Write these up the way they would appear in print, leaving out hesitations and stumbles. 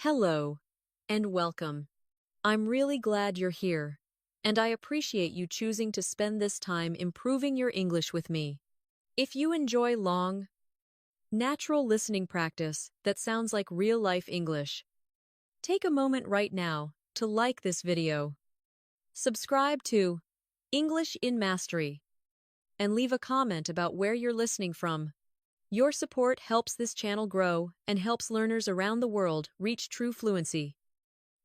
Hello, and welcome. I'm really glad you're here, and I appreciate you choosing to spend this time improving your English with me. If you enjoy long, natural listening practice that sounds like real-life English, take a moment right now to like this video, subscribe to English in Mastery, and leave a comment about where you're listening from. Your support helps this channel grow and helps learners around the world reach true fluency.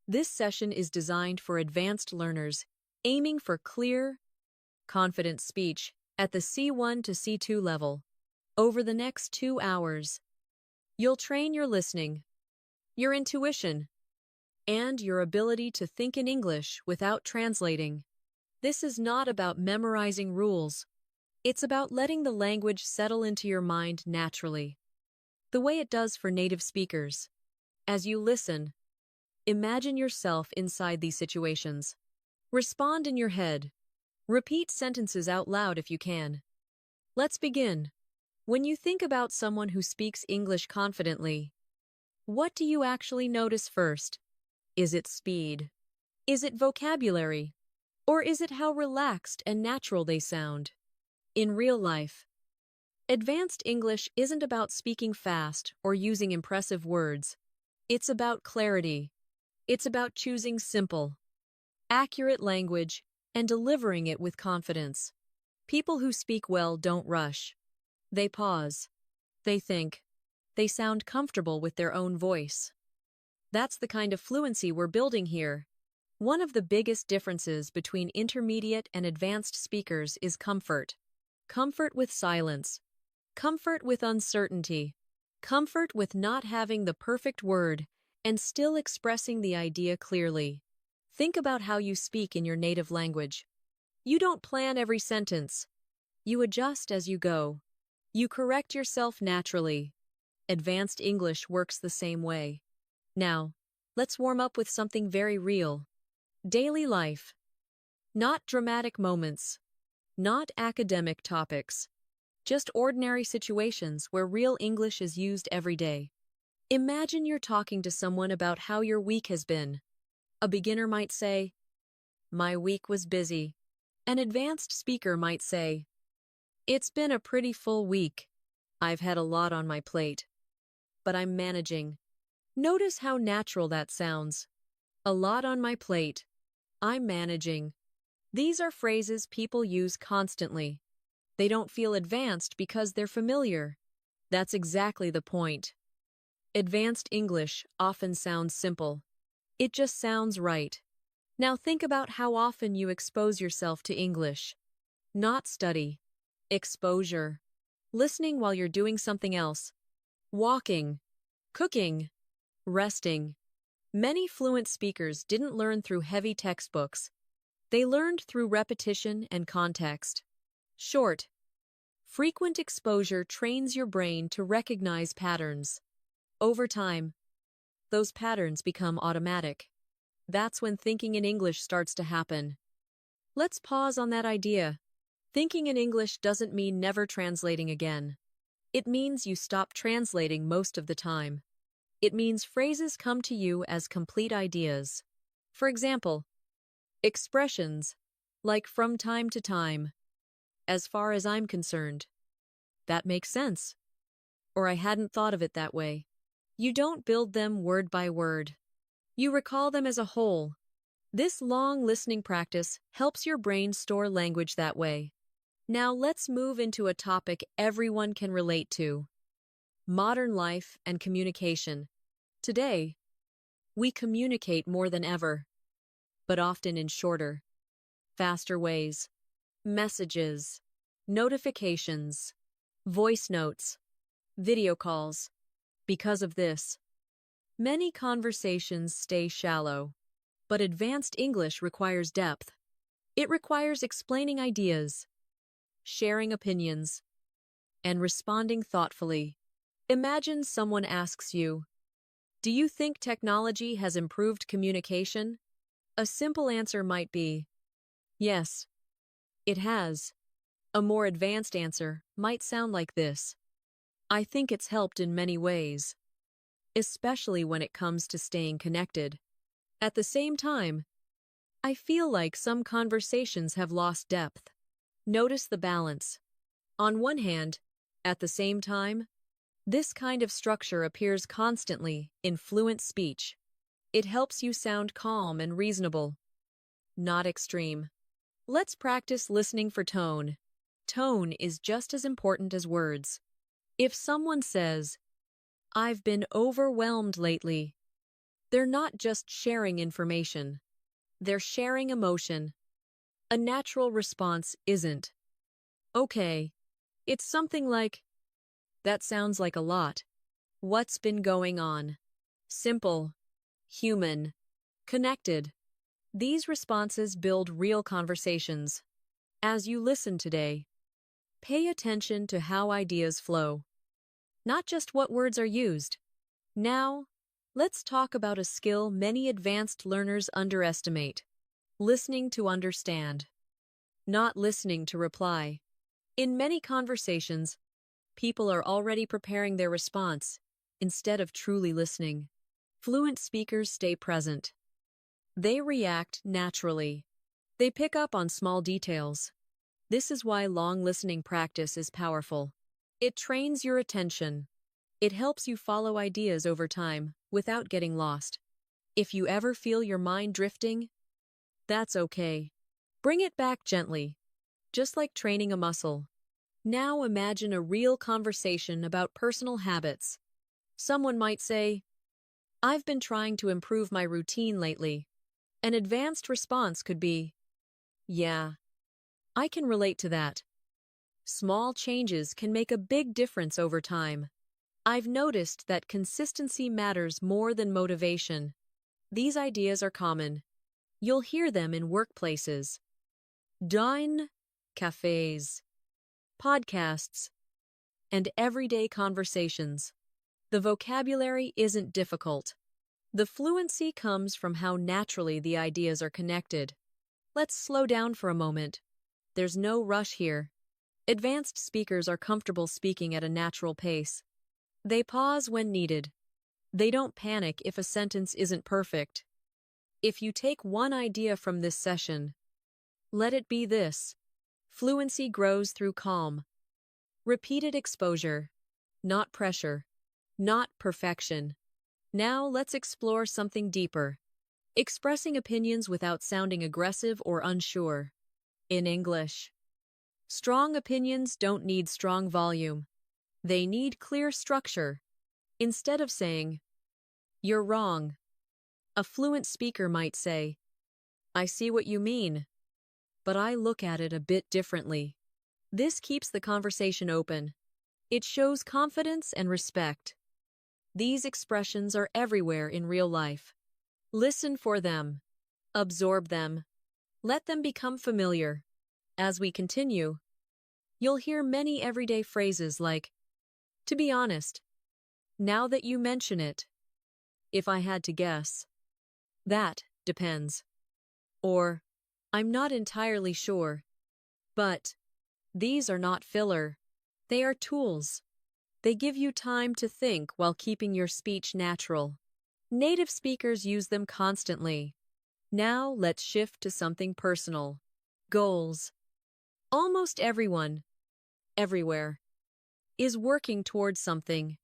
This session is designed for advanced learners aiming for clear, confident speech at the C1 to C2 level. Over the next 2 hours, you'll train your listening, your intuition, and your ability to think in English without translating. This is not about memorizing rules. It's about letting the language settle into your mind naturally, the way it does for native speakers. As you listen, imagine yourself inside these situations. Respond in your head. Repeat sentences out loud if you can. Let's begin. When you think about someone who speaks English confidently, what do you actually notice first? Is it speed? Is it vocabulary? Or is it how relaxed and natural they sound? In real life, advanced English isn't about speaking fast or using impressive words. It's about clarity. It's about choosing simple, accurate language and delivering it with confidence. People who speak well don't rush. They pause. They think. They sound comfortable with their own voice. That's the kind of fluency we're building here. One of the biggest differences between intermediate and advanced speakers is comfort. Comfort with silence. Comfort with uncertainty. Comfort with not having the perfect word and still expressing the idea clearly. Think about how you speak in your native language. You don't plan every sentence. You adjust as you go. You correct yourself naturally. Advanced English works the same way. Now, let's warm up with something very real. Daily life. Not dramatic moments. Not academic topics. Just ordinary situations where real English is used every day. Imagine you're talking to someone about how your week has been. A beginner might say, "My week was busy." An advanced speaker might say, "It's been a pretty full week. I've had a lot on my plate. But I'm managing." Notice how natural that sounds. A lot on my plate. I'm managing. These are phrases people use constantly. They don't feel advanced because they're familiar. That's exactly the point. Advanced English often sounds simple. It just sounds right. Now think about how often you expose yourself to English. Not study. Exposure. Listening while you're doing something else. Walking. Cooking. Resting. Many fluent speakers didn't learn through heavy textbooks. They learned through repetition and context. Short, frequent exposure trains your brain to recognize patterns. Over time, those patterns become automatic. That's when thinking in English starts to happen. Let's pause on that idea. Thinking in English doesn't mean never translating again. It means you stop translating most of the time. It means phrases come to you as complete ideas. For example, expressions like "from time to time," "as far as I'm concerned." That makes sense. Or "I hadn't thought of it that way." You don't build them word by word. You recall them as a whole. This long listening practice helps your brain store language that way. Now let's move into a topic everyone can relate to: modern life and communication. Today, we communicate more than ever, but often in shorter, faster ways. Messages, notifications, voice notes, video calls. Because of this, many conversations stay shallow. But advanced English requires depth. It requires explaining ideas, sharing opinions, and responding thoughtfully. Imagine someone asks you, "Do you think technology has improved communication?" A simple answer might be, "Yes, it has." A more advanced answer might sound like this: "I think it's helped in many ways." especially when it comes to staying connected. At the same time, I feel like some conversations have lost depth. Notice the balance. On one hand, at the same time, this kind of structure appears constantly in fluent speech. It helps you sound calm and reasonable, not extreme. Let's practice listening for tone. Tone is just as important as words. If someone says, "I've been overwhelmed lately," they're not just sharing information. They're sharing emotion. A natural response isn't, "Okay." It's something like, "That sounds like a lot. What's been going on?" Simple, human, connected. These responses build real conversations. As you listen today, pay attention to how ideas flow, not just what words are used. Now, let's talk about a skill many advanced learners underestimate: listening to understand, not listening to reply. In many conversations, people are already preparing their response instead of truly listening. Fluent speakers stay present. They react naturally. They pick up on small details. This is why long listening practice is powerful. It trains your attention. It helps you follow ideas over time without getting lost. If you ever feel your mind drifting, that's okay. Bring it back gently, just like training a muscle. Now imagine a real conversation about personal habits. Someone might say, "I've been trying to improve my routine lately." An advanced response could be, "Yeah, I can relate to that." Small changes can make a big difference over time. I've noticed that consistency matters more than motivation. These ideas are common. You'll hear them in workplaces, dine, cafes, podcasts, and everyday conversations. The vocabulary isn't difficult. The fluency comes from how naturally the ideas are connected. Let's slow down for a moment. There's no rush here. Advanced speakers are comfortable speaking at a natural pace. They pause when needed. They don't panic if a sentence isn't perfect. If you take one idea from this session, let it be this: fluency grows through calm, repeated exposure, not pressure, not perfection. Now let's explore something deeper: expressing opinions without sounding aggressive or unsure. In English, strong opinions don't need strong volume. They need clear structure. Instead of saying, "You're wrong," a fluent speaker might say, "I see what you mean, but I look at it a bit differently." This keeps the conversation open. It shows confidence and respect. These expressions are everywhere in real life. Listen for them. Absorb them. Let them become familiar. As we continue, you'll hear many everyday phrases like, "To be honest, now that you mention it, if I had to guess, that depends." Or, "I'm not entirely sure, but..." These are not filler. They are tools. They give you time to think while keeping your speech natural. Native speakers use them constantly. Now let's shift to something personal: goals. Almost everyone, everywhere, is working towards something: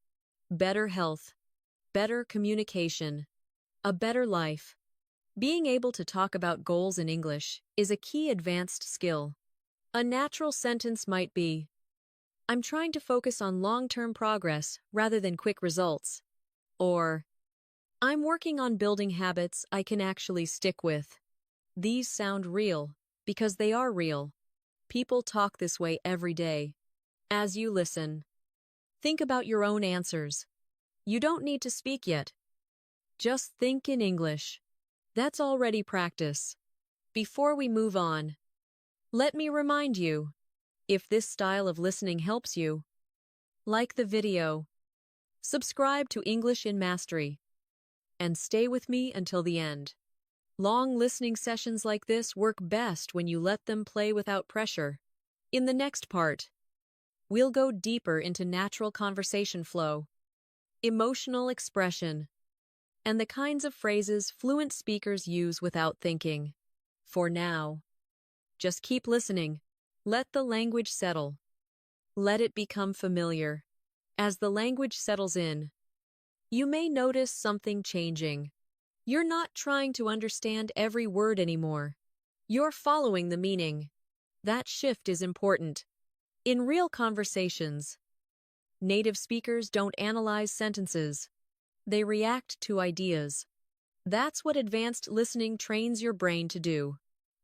better health, better communication, a better life. Being able to talk about goals in English is a key advanced skill. A natural sentence might be, "I'm trying to focus on long-term progress rather than quick results." Or, "I'm working on building habits I can actually stick with." These sound real because they are real. People talk this way every day. As you listen, think about your own answers. You don't need to speak yet. Just think in English. That's already practice. Before we move on, let me remind you, if this style of listening helps you, like the video, subscribe to English in Mastery, and stay with me until the end. Long listening sessions like this work best when you let them play without pressure. In the next part, we'll go deeper into natural conversation flow. emotional expression, and the kinds of phrases fluent speakers use without thinking. For now, just keep listening. Let the language settle. Let it become familiar. As the language settles in, you may notice something changing. You're not trying to understand every word anymore. You're following the meaning. That shift is important. In real conversations, native speakers don't analyze sentences. They react to ideas. That's what advanced listening trains your brain to do.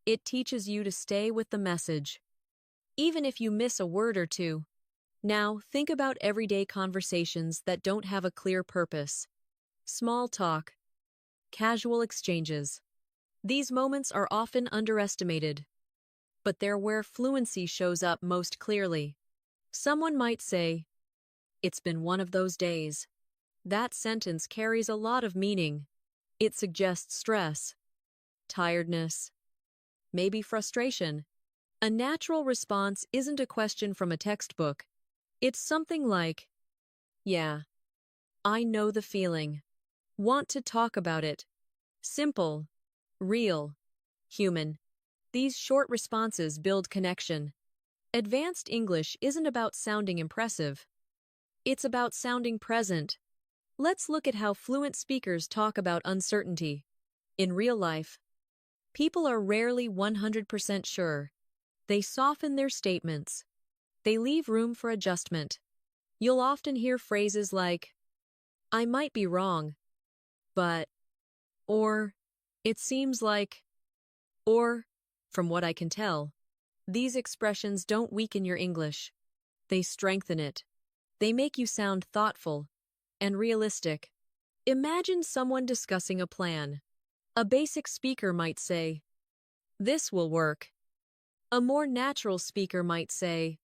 It teaches you to stay with the message, even if you miss a word or two. Now, think about everyday conversations that don't have a clear purpose. Small talk, casual exchanges. These moments are often underestimated, but they're where fluency shows up most clearly. Someone might say, "It's been one of those days." That sentence carries a lot of meaning. It suggests stress, tiredness, maybe frustration. A natural response isn't a question from a textbook. It's something like, "Yeah, I know the feeling. Want to talk about it." Simple, real, human. These short responses build connection. Advanced English isn't about sounding impressive. It's about sounding present. Let's look at how fluent speakers talk about uncertainty. In real life, people are rarely 100% sure. They soften their statements. They leave room for adjustment. You'll often hear phrases like, "I might be wrong, but," or, "It seems like," or, "From what I can tell." These expressions don't weaken your English. They strengthen it. They make you sound thoughtful and realistic. Imagine someone discussing a plan. A basic speaker might say, "This will work." A more natural speaker might say,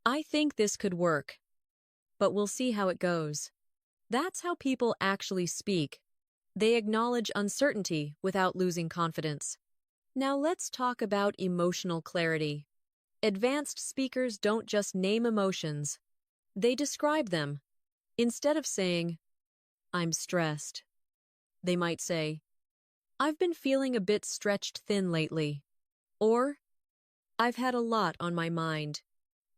"I think this could work, but we'll see how it goes." That's how people actually speak. They acknowledge uncertainty without losing confidence. Now let's talk about emotional clarity. Advanced speakers don't just name emotions, they describe them. Instead of saying, "I'm stressed," they might say, "I've been feeling a bit stretched thin lately," or, "I've had a lot on my mind."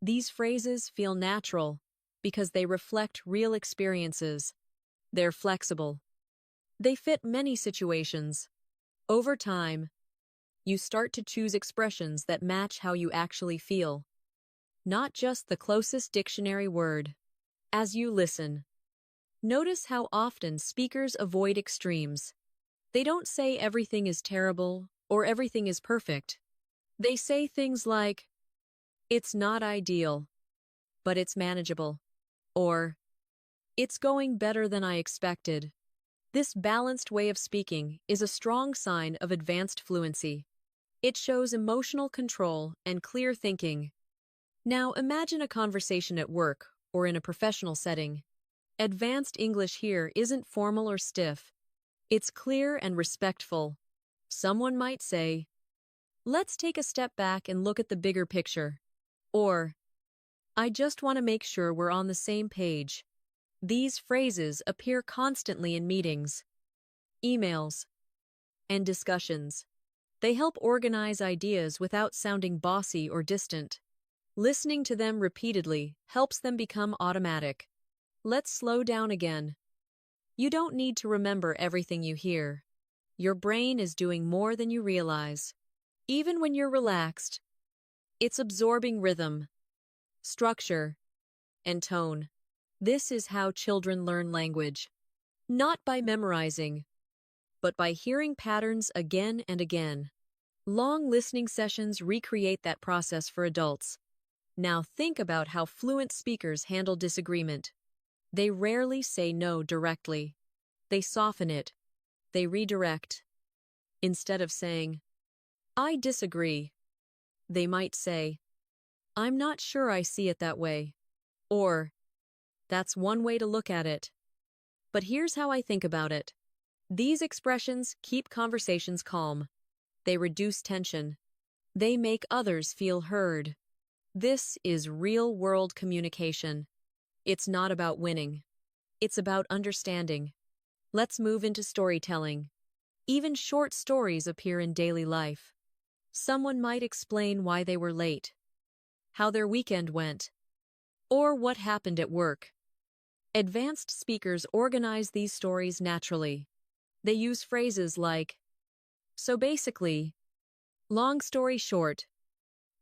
These phrases feel natural because they reflect real experiences. They're flexible. They fit many situations. Over time, you start to choose expressions that match how you actually feel, not just the closest dictionary word. As you listen, notice how often speakers avoid extremes. They don't say everything is terrible or everything is perfect. They say things like, "It's not ideal, but it's manageable," or, "It's going better than I expected." This balanced way of speaking is a strong sign of advanced fluency. It shows emotional control and clear thinking. Now imagine a conversation at work or in a professional setting. Advanced English here isn't formal or stiff. It's clear and respectful. Someone might say, "Let's take a step back and look at the bigger picture." Or, "I just want to make sure we're on the same page." These phrases appear constantly in meetings, emails, and discussions. They help organize ideas without sounding bossy or distant. Listening to them repeatedly helps them become automatic. Let's slow down again. You don't need to remember everything you hear. Your brain is doing more than you realize. Even when you're relaxed, it's absorbing rhythm, structure, and tone. This is how children learn language. Not by memorizing, but by hearing patterns again and again. Long listening sessions recreate that process for adults. Now think about how fluent speakers handle disagreement. They rarely say no directly. They soften it. They redirect. Instead of saying, "I disagree," they might say, "I'm not sure I see it that way." Or, "That's one way to look at it, but here's how I think about it." These expressions keep conversations calm. They reduce tension. They make others feel heard. This is real-world communication. It's not about winning. It's about understanding. Let's move into storytelling. Even short stories appear in daily life. Someone might explain why they were late, how their weekend went, or what happened at work. Advanced speakers organize these stories naturally. They use phrases like, "So basically," "long story short,"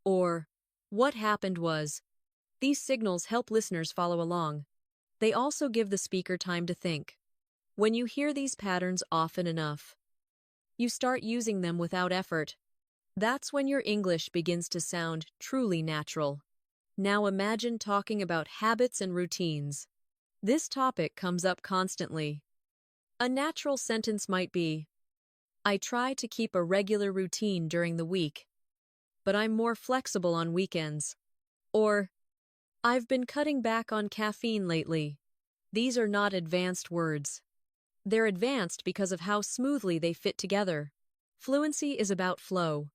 or "what happened was." These signals help listeners follow along. They also give the speaker time to think. When you hear these patterns often enough, you start using them without effort. That's when your English begins to sound truly natural. Now imagine talking about habits and routines. This topic comes up constantly. A natural sentence might be, "I try to keep a regular routine during the week, but I'm more flexible on weekends." Or, "I've been cutting back on caffeine lately." These are not advanced words. They're advanced because of how smoothly they fit together. Fluency is about flow.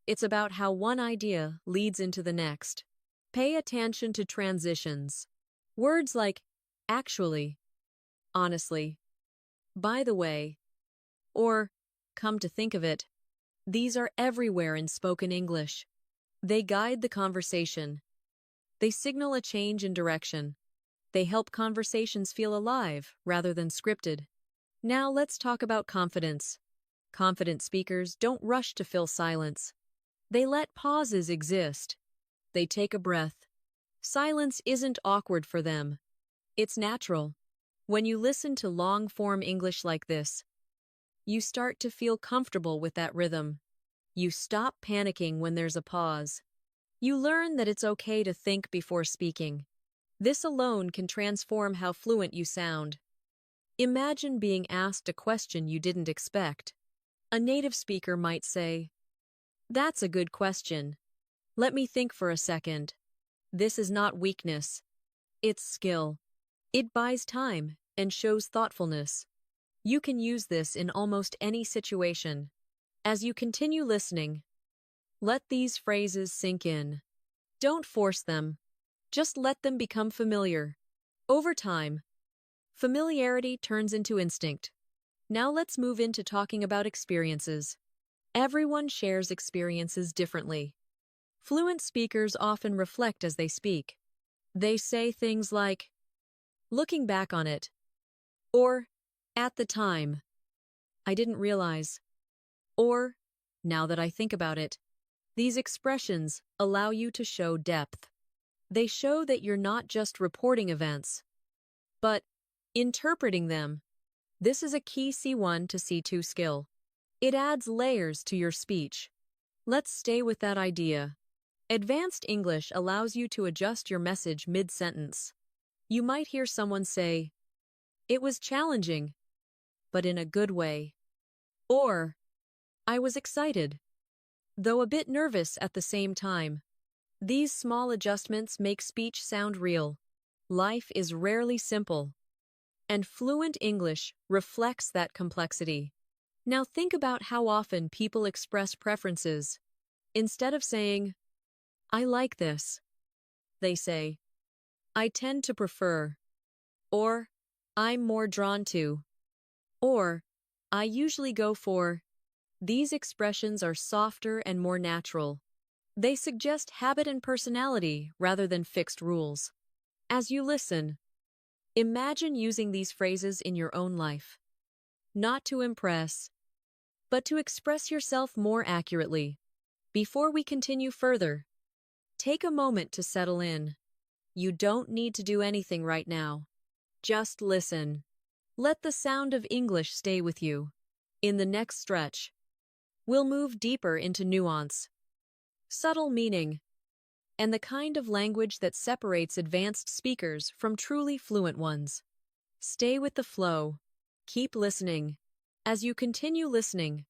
It's about how one idea leads into the next. Pay attention to transitions. Words like "actually," "honestly," "by the way," or "come to think of it." These are everywhere in spoken English. They guide the conversation. They signal a change in direction. They help conversations feel alive rather than scripted. Now let's talk about confidence. Confident speakers don't rush to fill silence. They let pauses exist. They take a breath. Silence isn't awkward for them. It's natural. When you listen to long-form English like this, you start to feel comfortable with that rhythm. You stop panicking when there's a pause. You learn that it's okay to think before speaking. This alone can transform how fluent you sound. Imagine being asked a question you didn't expect. A native speaker might say, "That's a good question. Let me think for a second." This is not weakness. It's skill. It buys time and shows thoughtfulness. You can use this in almost any situation. As you continue listening, let these phrases sink in. Don't force them. Just let them become familiar. Over time, familiarity turns into instinct. Now let's move into talking about experiences. Everyone shares experiences differently. Fluent speakers often reflect as they speak. They say things like, "looking back on it," or "at the time," "I didn't realize," or "now that I think about it." These expressions allow you to show depth. They show that you're not just reporting events, but interpreting them. This is a key C1 to C2 skill. It adds layers to your speech. Let's stay with that idea. Advanced English allows you to adjust your message mid-sentence. You might hear someone say, "It was challenging, but in a good way." Or, "I was excited, though a bit nervous at the same time." These small adjustments make speech sound real. Life is rarely simple, and fluent English reflects that complexity. Now think about how often people express preferences. Instead of saying, "I like this," they say, "I tend to prefer," or "I'm more drawn to," or "I usually go for." These expressions are softer and more natural. They suggest habit and personality rather than fixed rules. As you listen, imagine using these phrases in your own life. Not to impress, but to express yourself more accurately. Before we continue further, take a moment to settle in. You don't need to do anything right now. Just listen. Let the sound of English stay with you. In the next stretch, we'll move deeper into nuance, subtle meaning, and the kind of language that separates advanced speakers from truly fluent ones. Stay with the flow. Keep listening. As you continue listening,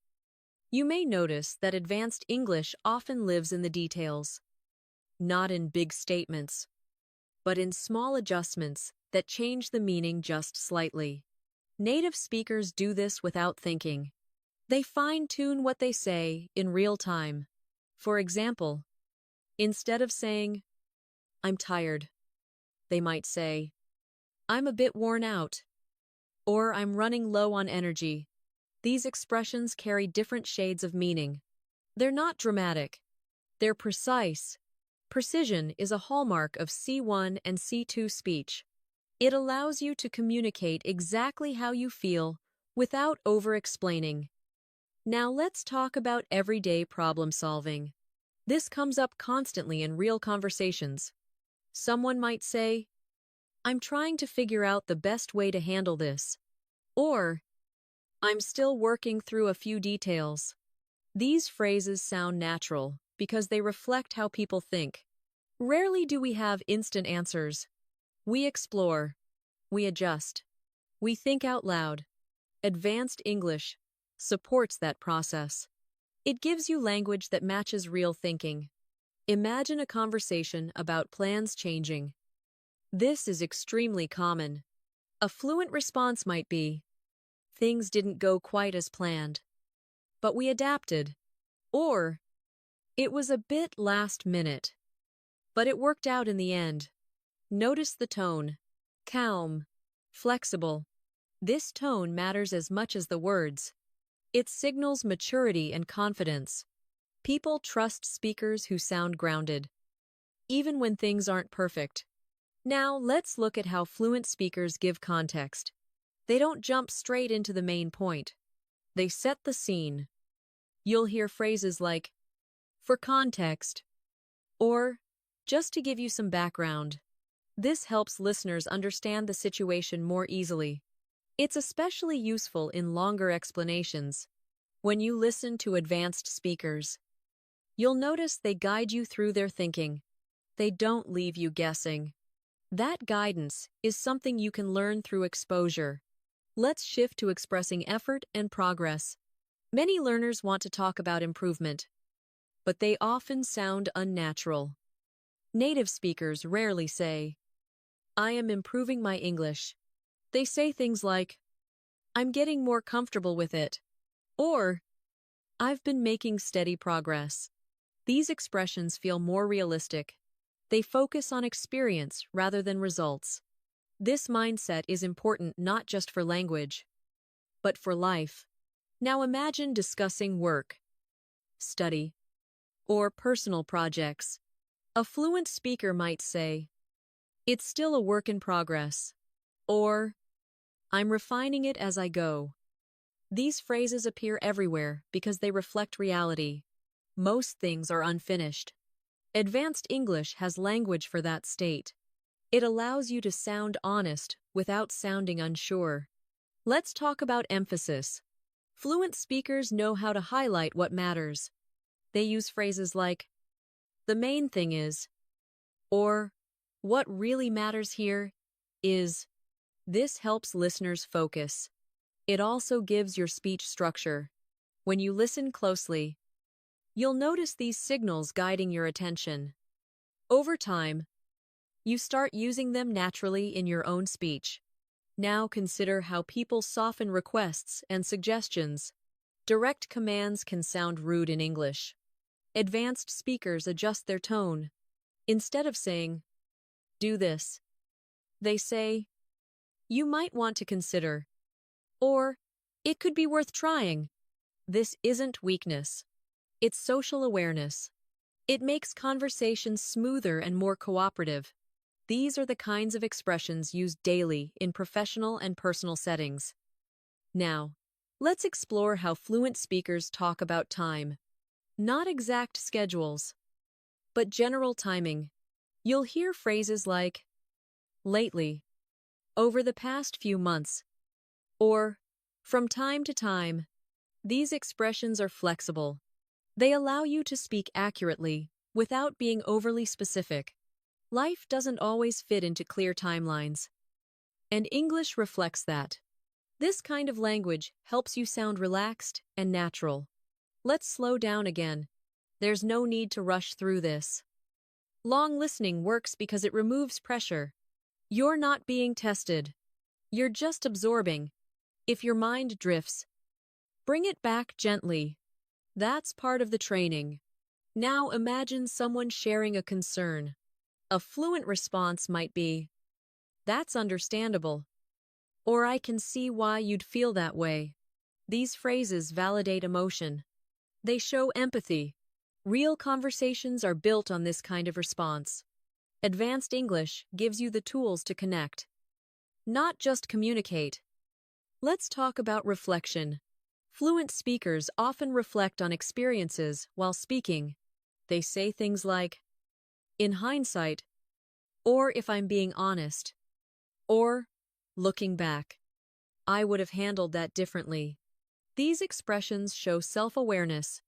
you may notice that advanced English often lives in the details, not in big statements, but in small adjustments that change the meaning just slightly. Native speakers do this without thinking. They fine-tune what they say in real time. For example, instead of saying, "I'm tired," they might say, "I'm a bit worn out." or I'm running low on energy. These expressions carry different shades of meaning. They're not dramatic. They're precise. Precision is a hallmark of C1 and C2 speech. It allows you to communicate exactly how you feel without over-explaining. Now let's talk about everyday problem solving. This comes up constantly in real conversations. Someone might say, "I'm trying to figure out the best way to handle this," or "I'm still working through a few details." These phrases sound natural because they reflect how people think. Rarely do we have instant answers. We explore. We adjust. We think out loud. Advanced English supports that process. It gives you language that matches real thinking. Imagine a conversation about plans changing. This is extremely common. A fluent response might be, "Things didn't go quite as planned, but we adapted." Or, "It was a bit last minute, but it worked out in the end." Notice the tone. Calm. Flexible. This tone matters as much as the words. It signals maturity and confidence. People trust speakers who sound grounded, even when things aren't perfect. Now, let's look at how fluent speakers give context. They don't jump straight into the main point. They set the scene. You'll hear phrases like, "for context," or "just to give you some background." This helps listeners understand the situation more easily. It's especially useful in longer explanations. When you listen to advanced speakers, you'll notice they guide you through their thinking. They don't leave you guessing. That guidance is something you can learn through exposure. Let's shift to expressing effort and progress. Many learners want to talk about improvement, but they often sound unnatural. Native speakers rarely say, "I am improving my English." They say things like, "I'm getting more comfortable with it," or "I've been making steady progress." These expressions feel more realistic. They focus on experience rather than results. This mindset is important not just for language, but for life. Now imagine discussing work, study, or personal projects. A fluent speaker might say, "It's still a work in progress," or "I'm refining it as I go." These phrases appear everywhere because they reflect reality. Most things are unfinished. Advanced English has language for that state. It allows you to sound honest without sounding unsure. Let's talk about emphasis. Fluent speakers know how to highlight what matters. They use phrases like, "the main thing is," or "what really matters here is." This helps listeners focus. It also gives your speech structure. When you listen closely, you'll notice these signals guiding your attention. Over time, you start using them naturally in your own speech. Now consider how people soften requests and suggestions. Direct commands can sound rude in English. Advanced speakers adjust their tone. Instead of saying, "do this," they say, "you might want to consider," or "it could be worth trying." This isn't weakness. It's social awareness. It makes conversations smoother and more cooperative. These are the kinds of expressions used daily in professional and personal settings. Now, let's explore how fluent speakers talk about time. Not exact schedules, but general timing. You'll hear phrases like, "lately," "over the past few months," or "from time to time." These expressions are flexible. They allow you to speak accurately without being overly specific. Life doesn't always fit into clear timelines, and English reflects that. This kind of language helps you sound relaxed and natural. Let's slow down again. There's no need to rush through this. Long listening works because it removes pressure. You're not being tested. You're just absorbing. If your mind drifts, bring it back gently. That's part of the training. Now imagine someone sharing a concern. A fluent response might be, "That's understandable," or I can see why you'd feel that way. These phrases validate emotion. They show empathy. Real conversations are built on this kind of response. Advanced English gives you the tools to connect, not just communicate. Let's talk about reflection. Fluent speakers often reflect on experiences while speaking. They say things like, in hindsight, or if I'm being honest, or looking back, I would have handled that differently. These expressions show self-awareness.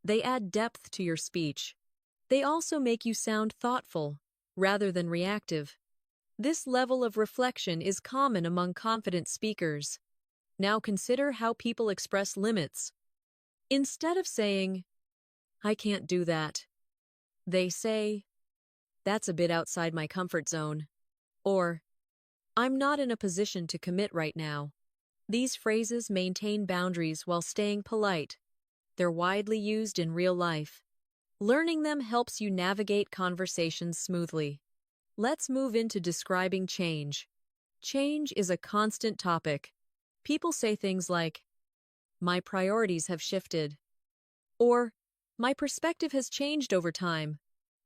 They add depth to your speech. They also make you sound thoughtful, rather than reactive. This level of reflection is common among confident speakers. Now consider how people express limits. Instead of saying, I can't do that, they say, that's a bit outside my comfort zone, or I'm not in a position to commit right now. These phrases maintain boundaries while staying polite. They're widely used in real life. Learning them helps you navigate conversations smoothly. Let's move into describing change. Change is a constant topic. People say things like, my priorities have shifted, or my perspective has changed over time.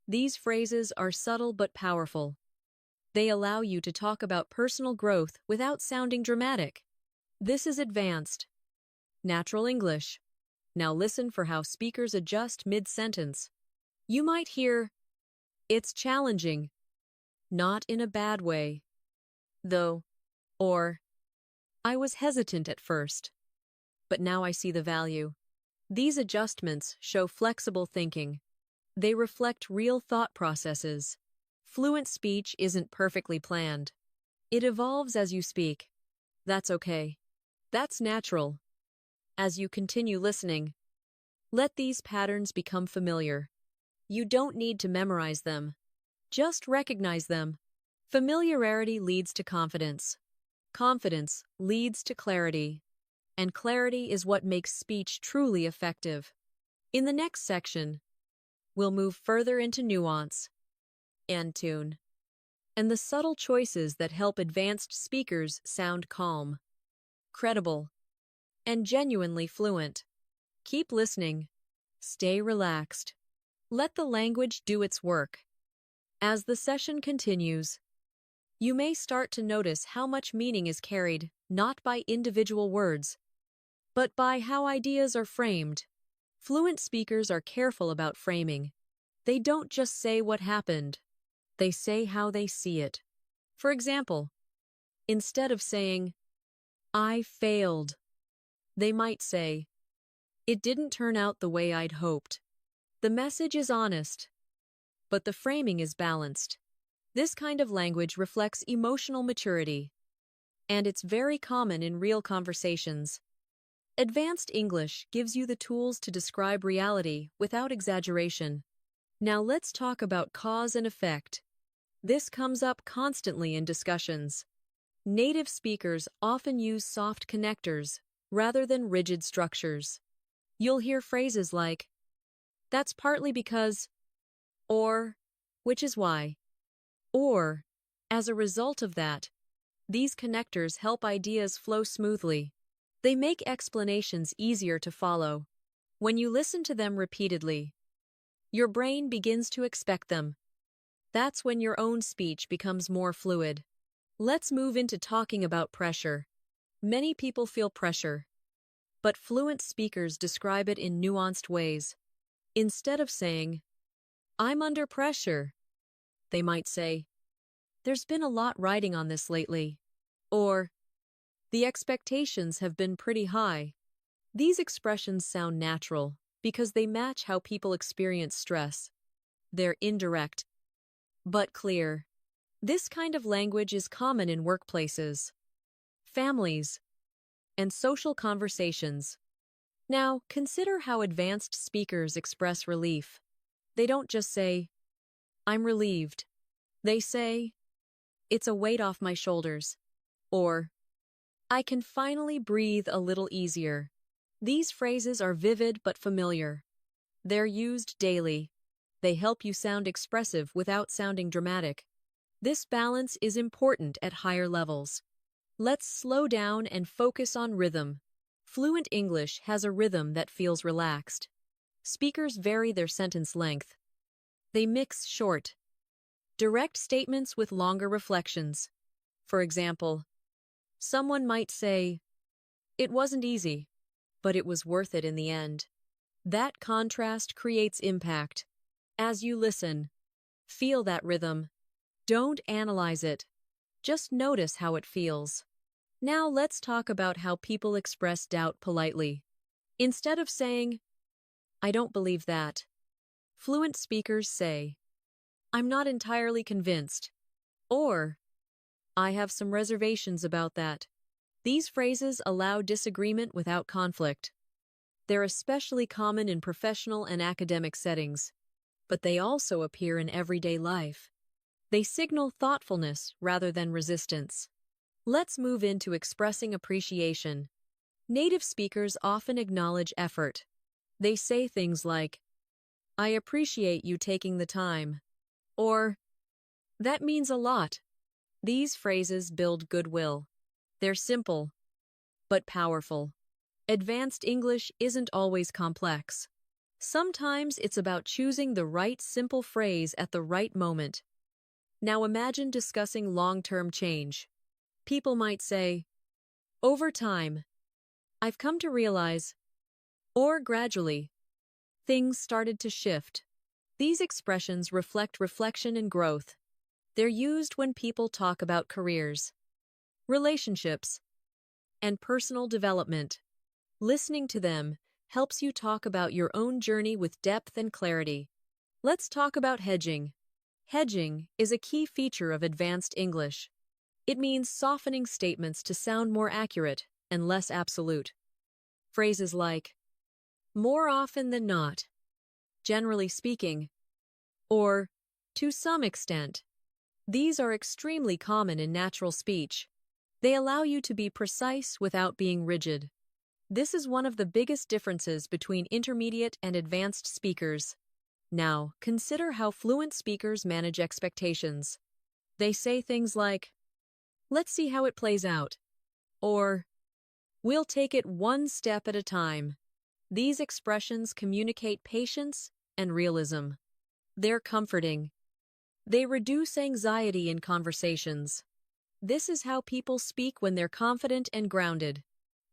These phrases are subtle but powerful. They allow you to talk about personal growth without sounding dramatic. This is advanced, natural English. Now listen for how speakers adjust mid-sentence. You might hear, it's challenging, not in a bad way, though, or I was hesitant at first, but now I see the value. These adjustments show flexible thinking. They reflect real thought processes. Fluent speech isn't perfectly planned. It evolves as you speak. That's okay. That's natural. As you continue listening, let these patterns become familiar. You don't need to memorize them. Just recognize them. Familiarity leads to confidence. Confidence leads to clarity. And clarity is what makes speech truly effective. In the next section, we'll move further into nuance and tune, and the subtle choices that help advanced speakers sound calm, credible, and genuinely fluent. Keep listening. Stay relaxed. Let the language do its work. As the session continues, you may start to notice how much meaning is carried not by individual words, but by how ideas are framed. Fluent speakers are careful about framing. They don't just say what happened. They say how they see it. For example, instead of saying, I failed, they might say, it didn't turn out the way I'd hoped. The message is honest, but the framing is balanced. This kind of language reflects emotional maturity, and it's very common in real conversations. Advanced English gives you the tools to describe reality without exaggeration. Now let's talk about cause and effect. This comes up constantly in discussions. Native speakers often use soft connectors rather than rigid structures. You'll hear phrases like, that's partly because, or, which is why, or, as a result of that. These connectors help ideas flow smoothly. They make explanations easier to follow. When you listen to them repeatedly, your brain begins to expect them. That's when your own speech becomes more fluid. Let's move into talking about pressure. Many people feel pressure, but fluent speakers describe it in nuanced ways. Instead of saying, I'm under pressure, they might say, there's been a lot riding on this lately, or the expectations have been pretty high. These expressions sound natural because they match how people experience stress. They're indirect, but clear. This kind of language is common in workplaces, families, and social conversations. Now, consider how advanced speakers express relief. They don't just say, I'm relieved. They say, it's a weight off my shoulders, or I can finally breathe a little easier. These phrases are vivid but familiar. They're used daily. They help you sound expressive without sounding dramatic. This balance is important at higher levels. Let's slow down and focus on rhythm. Fluent English has a rhythm that feels relaxed. Speakers vary their sentence length. They mix short, direct statements with longer reflections. For example, someone might say, "It wasn't easy, but it was worth it in the end." That contrast creates impact. As you listen, feel that rhythm. Don't analyze it. Just notice how it feels. Now let's talk about how people express doubt politely. Instead of saying, "I don't believe that," fluent speakers say, "I'm not entirely convinced," or "I have some reservations about that." These phrases allow disagreement without conflict. They're especially common in professional and academic settings, but they also appear in everyday life. They signal thoughtfulness rather than resistance. Let's move into expressing appreciation. Native speakers often acknowledge effort. They say things like, "I appreciate you taking the time," or "That means a lot." These phrases build goodwill. They're simple, but powerful. Advanced English isn't always complex. Sometimes it's about choosing the right simple phrase at the right moment. Now imagine discussing long-term change. People might say, "Over time, I've come to realize," or "gradually, things started to shift." These expressions reflect reflection and growth. They're used when people talk about careers, relationships, and personal development. Listening to them helps you talk about your own journey with depth and clarity. Let's talk about hedging. Hedging is a key feature of advanced English. It means softening statements to sound more accurate and less absolute. Phrases like, "more often than not," "generally speaking," or "to some extent." These are extremely common in natural speech. They allow you to be precise without being rigid. This is one of the biggest differences between intermediate and advanced speakers. Now, consider how fluent speakers manage expectations. They say things like, "Let's see how it plays out," or "We'll take it one step at a time." These expressions communicate patience and realism. They're comforting. They reduce anxiety in conversations. This is how people speak when they're confident and grounded.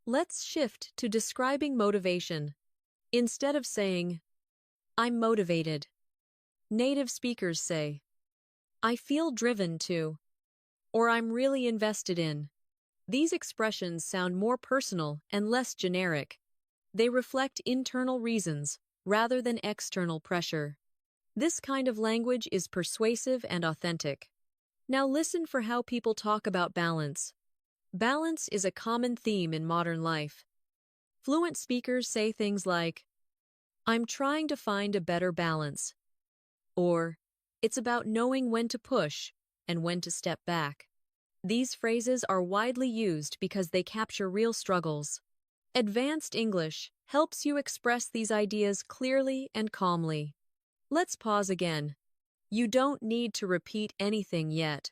Let's shift to describing motivation. Instead of saying, "I'm motivated," native speakers say, "I feel driven to," or "I'm really invested in." These expressions sound more personal and less generic. They reflect internal reasons rather than external pressure. This kind of language is persuasive and authentic. Now listen for how people talk about balance. Balance is a common theme in modern life. Fluent speakers say things like, "I'm trying to find a better balance," or "It's about knowing when to push and when to step back." These phrases are widely used because they capture real struggles. Advanced English helps you express these ideas clearly and calmly. Let's pause again. You don't need to repeat anything yet.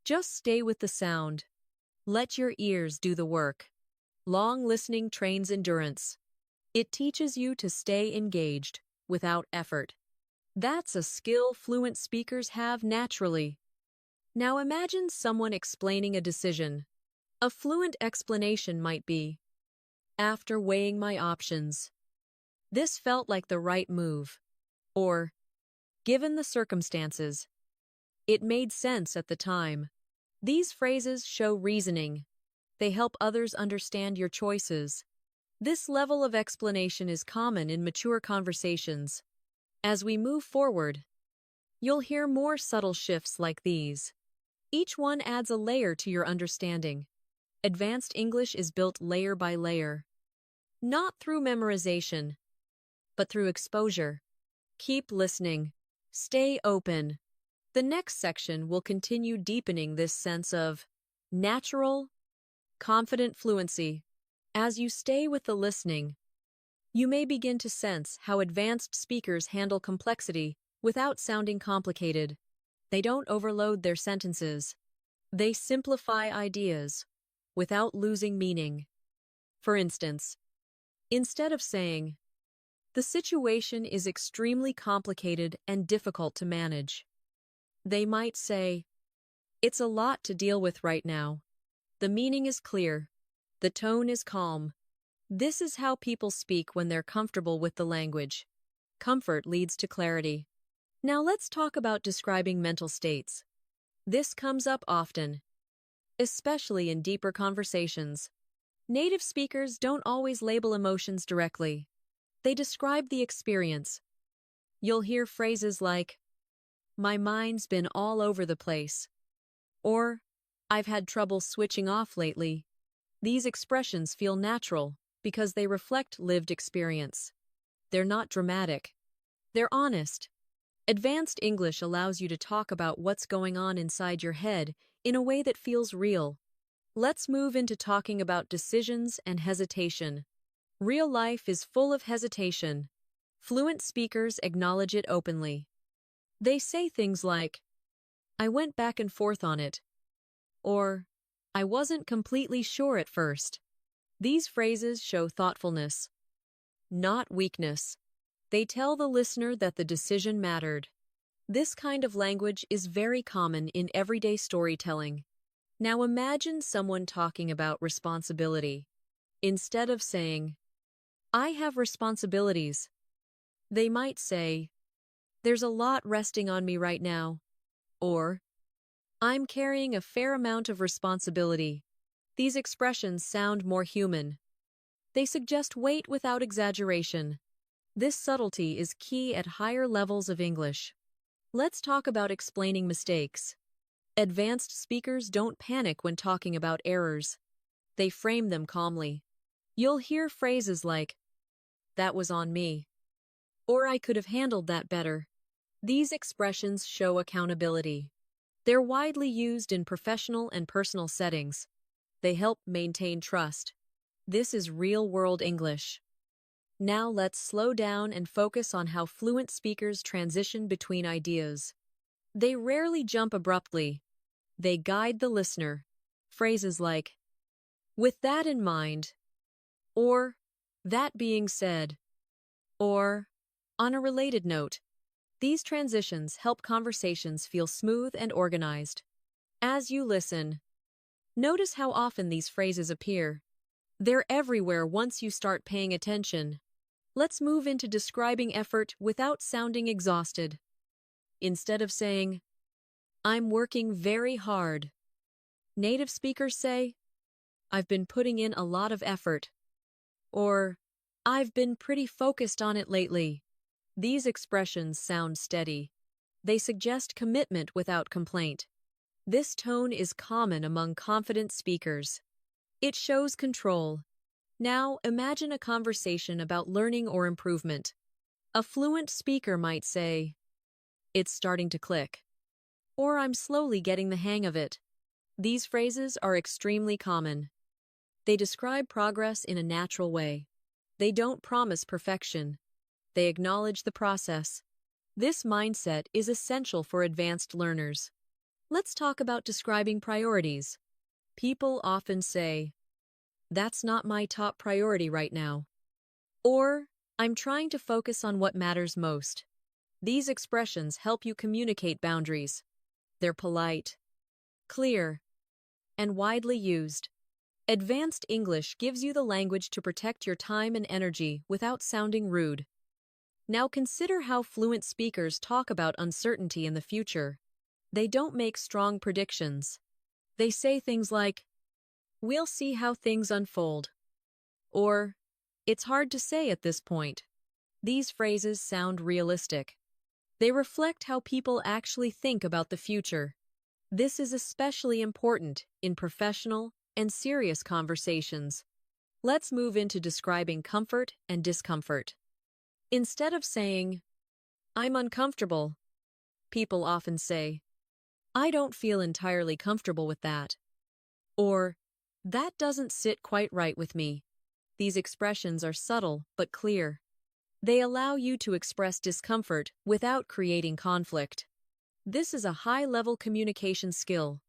Just stay with the sound. Let your ears do the work. Long listening trains endurance. It teaches you to stay engaged without effort. That's a skill fluent speakers have naturally. Now imagine someone explaining a decision. A fluent explanation might be, "After weighing my options, this felt like the right move," or "Given the circumstances, it made sense at the time." These phrases show reasoning. They help others understand your choices. This level of explanation is common in mature conversations. As we move forward, you'll hear more subtle shifts like these. Each one adds a layer to your understanding. Advanced English is built layer by layer, not through memorization, but through exposure. Keep listening. Stay open. The next section will continue deepening this sense of natural, confident fluency. As you stay with the listening, you may begin to sense how advanced speakers handle complexity without sounding complicated. They don't overload their sentences. They simplify ideas without losing meaning. For instance, instead of saying, "The situation is extremely complicated and difficult to manage," they might say, "It's a lot to deal with right now." The meaning is clear. The tone is calm. This is how people speak when they're comfortable with the language. Comfort leads to clarity. Now let's talk about describing mental states. This comes up often, especially in deeper conversations. Native speakers don't always label emotions directly. They describe the experience. You'll hear phrases like, "My mind's been all over the place," or "I've had trouble switching off lately." These expressions feel natural because they reflect lived experience. They're not dramatic. They're honest. Advanced English allows you to talk about what's going on inside your head in a way that feels real. Let's move into talking about decisions and hesitation. Real life is full of hesitation. Fluent speakers acknowledge it openly. They say things like, "I went back and forth on it," or "I wasn't completely sure at first." These phrases show thoughtfulness, not weakness. They tell the listener that the decision mattered. This kind of language is very common in everyday storytelling. Now imagine someone talking about responsibility. Instead of saying, "I have responsibilities," they might say, "There's a lot resting on me right now," or "I'm carrying a fair amount of responsibility." These expressions sound more human. They suggest weight without exaggeration. This subtlety is key at higher levels of English. Let's talk about explaining mistakes. Advanced speakers don't panic when talking about errors. They frame them calmly. You'll hear phrases like, "That was on me," or "I could have handled that better." These expressions show accountability. They're widely used in professional and personal settings. They help maintain trust. This is real-world English. Now let's slow down and focus on how fluent speakers transition between ideas. They rarely jump abruptly. They guide the listener. Phrases like, "With that in mind," or "That being said," or "On a related note." These transitions help conversations feel smooth and organized. As you listen, notice how often these phrases appear. They're everywhere once you start paying attention. Let's move into describing effort without sounding exhausted. Instead of saying, "I'm working very hard," native speakers say, "I've been putting in a lot of effort," or "I've been pretty focused on it lately." These expressions sound steady. They suggest commitment without complaint. This tone is common among confident speakers. It shows control. Now, imagine a conversation about learning or improvement. A fluent speaker might say, "It's starting to click," or "I'm slowly getting the hang of it." These phrases are extremely common. They describe progress in a natural way. They don't promise perfection. They acknowledge the process. This mindset is essential for advanced learners. Let's talk about describing priorities. People often say, "That's not my top priority right now," or "I'm trying to focus on what matters most." These expressions help you communicate boundaries. They're polite, clear, and widely used. Advanced English gives you the language to protect your time and energy without sounding rude. Now consider how fluent speakers talk about uncertainty in the future. They don't make strong predictions. They say things like, "We'll see how things unfold," or "It's hard to say at this point." These phrases sound realistic. They reflect how people actually think about the future. This is especially important in professional and serious conversations. Let's move into describing comfort and discomfort. Instead of saying, "I'm uncomfortable," people often say, "I don't feel entirely comfortable with that," or "That doesn't sit quite right with me." These expressions are subtle but clear. They allow you to express discomfort without creating conflict. This is a high-level communication skill.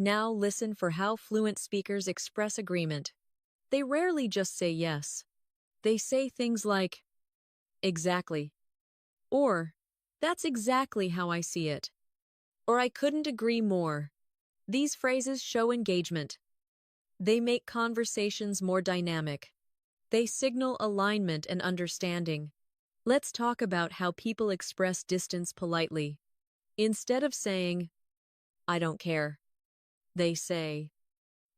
Now listen for how fluent speakers express agreement. They rarely just say yes. They say things like, exactly, or that's exactly how I see it, or I couldn't agree more. These phrases show engagement. They make conversations more dynamic. They signal alignment and understanding. Let's talk about how people express distance politely. Instead of saying, I don't care, they say,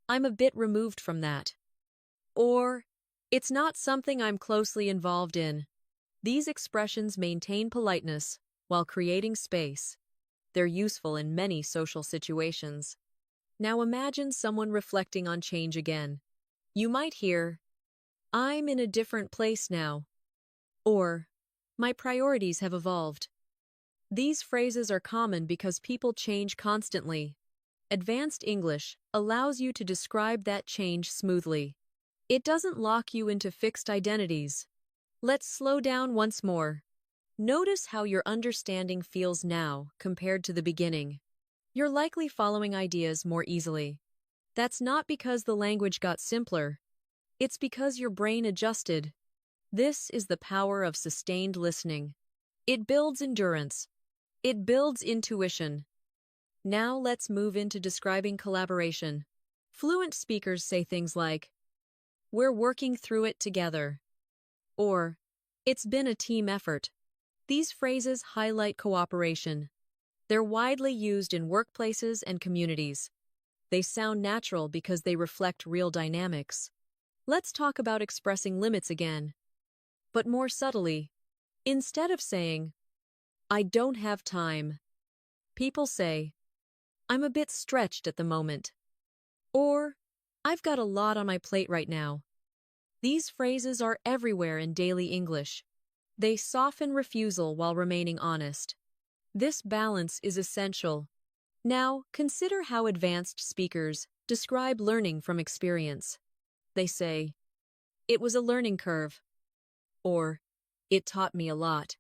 I'm a bit removed from that. Or, it's not something I'm closely involved in. These expressions maintain politeness while creating space. They're useful in many social situations. Now imagine someone reflecting on change again. You might hear, I'm in a different place now. Or, my priorities have evolved. These phrases are common because people change constantly. Advanced English allows you to describe that change smoothly. It doesn't lock you into fixed identities. Let's slow down once more. Notice how your understanding feels now compared to the beginning. You're likely following ideas more easily. That's not because the language got simpler. It's because your brain adjusted. This is the power of sustained listening. It builds endurance. It builds intuition. Now let's move into describing collaboration. Fluent speakers say things like, we're working through it together. Or, it's been a team effort. These phrases highlight cooperation. They're widely used in workplaces and communities. They sound natural because they reflect real dynamics. Let's talk about expressing limits again, but more subtly. Instead of saying, I don't have time, people say, I'm a bit stretched at the moment. Or, I've got a lot on my plate right now. These phrases are everywhere in daily English. They soften refusal while remaining honest. This balance is essential. Now, consider how advanced speakers describe learning from experience. They say, it was a learning curve, or it taught me a lot.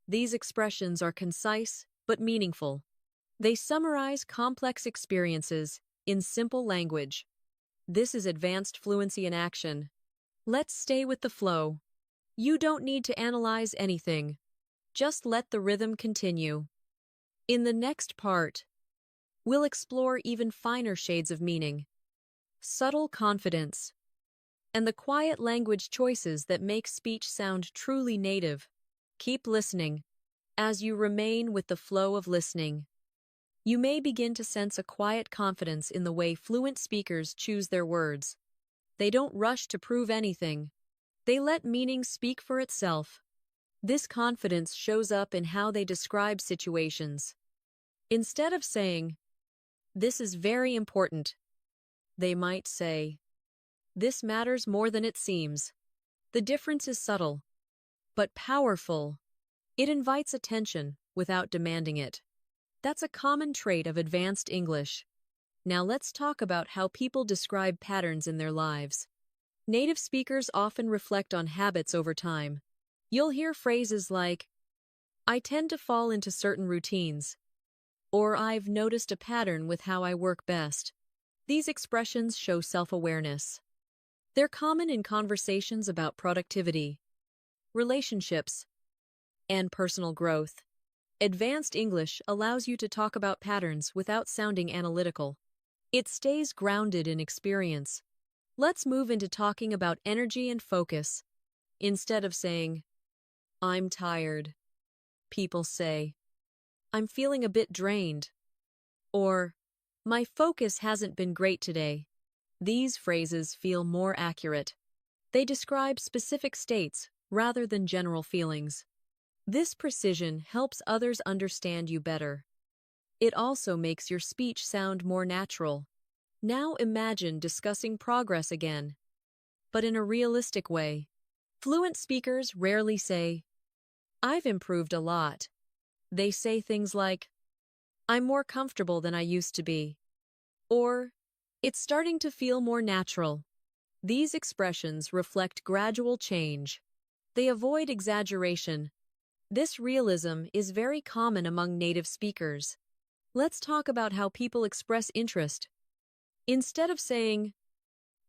These expressions are concise but meaningful. They summarize complex experiences in simple language. This is advanced fluency in action. Let's stay with the flow. You don't need to analyze anything. Just let the rhythm continue. In the next part, we'll explore even finer shades of meaning, subtle confidence, and the quiet language choices that make speech sound truly native. Keep listening. As you remain with the flow of listening, you may begin to sense a quiet confidence in the way fluent speakers choose their words. They don't rush to prove anything. They let meaning speak for itself. This confidence shows up in how they describe situations. Instead of saying, this is very important, they might say, this matters more than it seems. The difference is subtle, but powerful. It invites attention without demanding it. That's a common trait of advanced English. Now let's talk about how people describe patterns in their lives. Native speakers often reflect on habits over time. You'll hear phrases like, I tend to fall into certain routines, or I've noticed a pattern with how I work best. These expressions show self-awareness. They're common in conversations about productivity, relationships, and personal growth. Advanced English allows you to talk about patterns without sounding analytical. It stays grounded in experience. Let's move into talking about energy and focus. Instead of saying, I'm tired, people say, I'm feeling a bit drained, or my focus hasn't been great today. These phrases feel more accurate. They describe specific states rather than general feelings. This precision helps others understand you better. It also makes your speech sound more natural. Now imagine discussing progress again, but in a realistic way. Fluent speakers rarely say, I've improved a lot. They say things like, I'm more comfortable than I used to be, or it's starting to feel more natural. These expressions reflect gradual change. They avoid exaggeration. This realism is very common among native speakers. Let's talk about how people express interest. Instead of saying,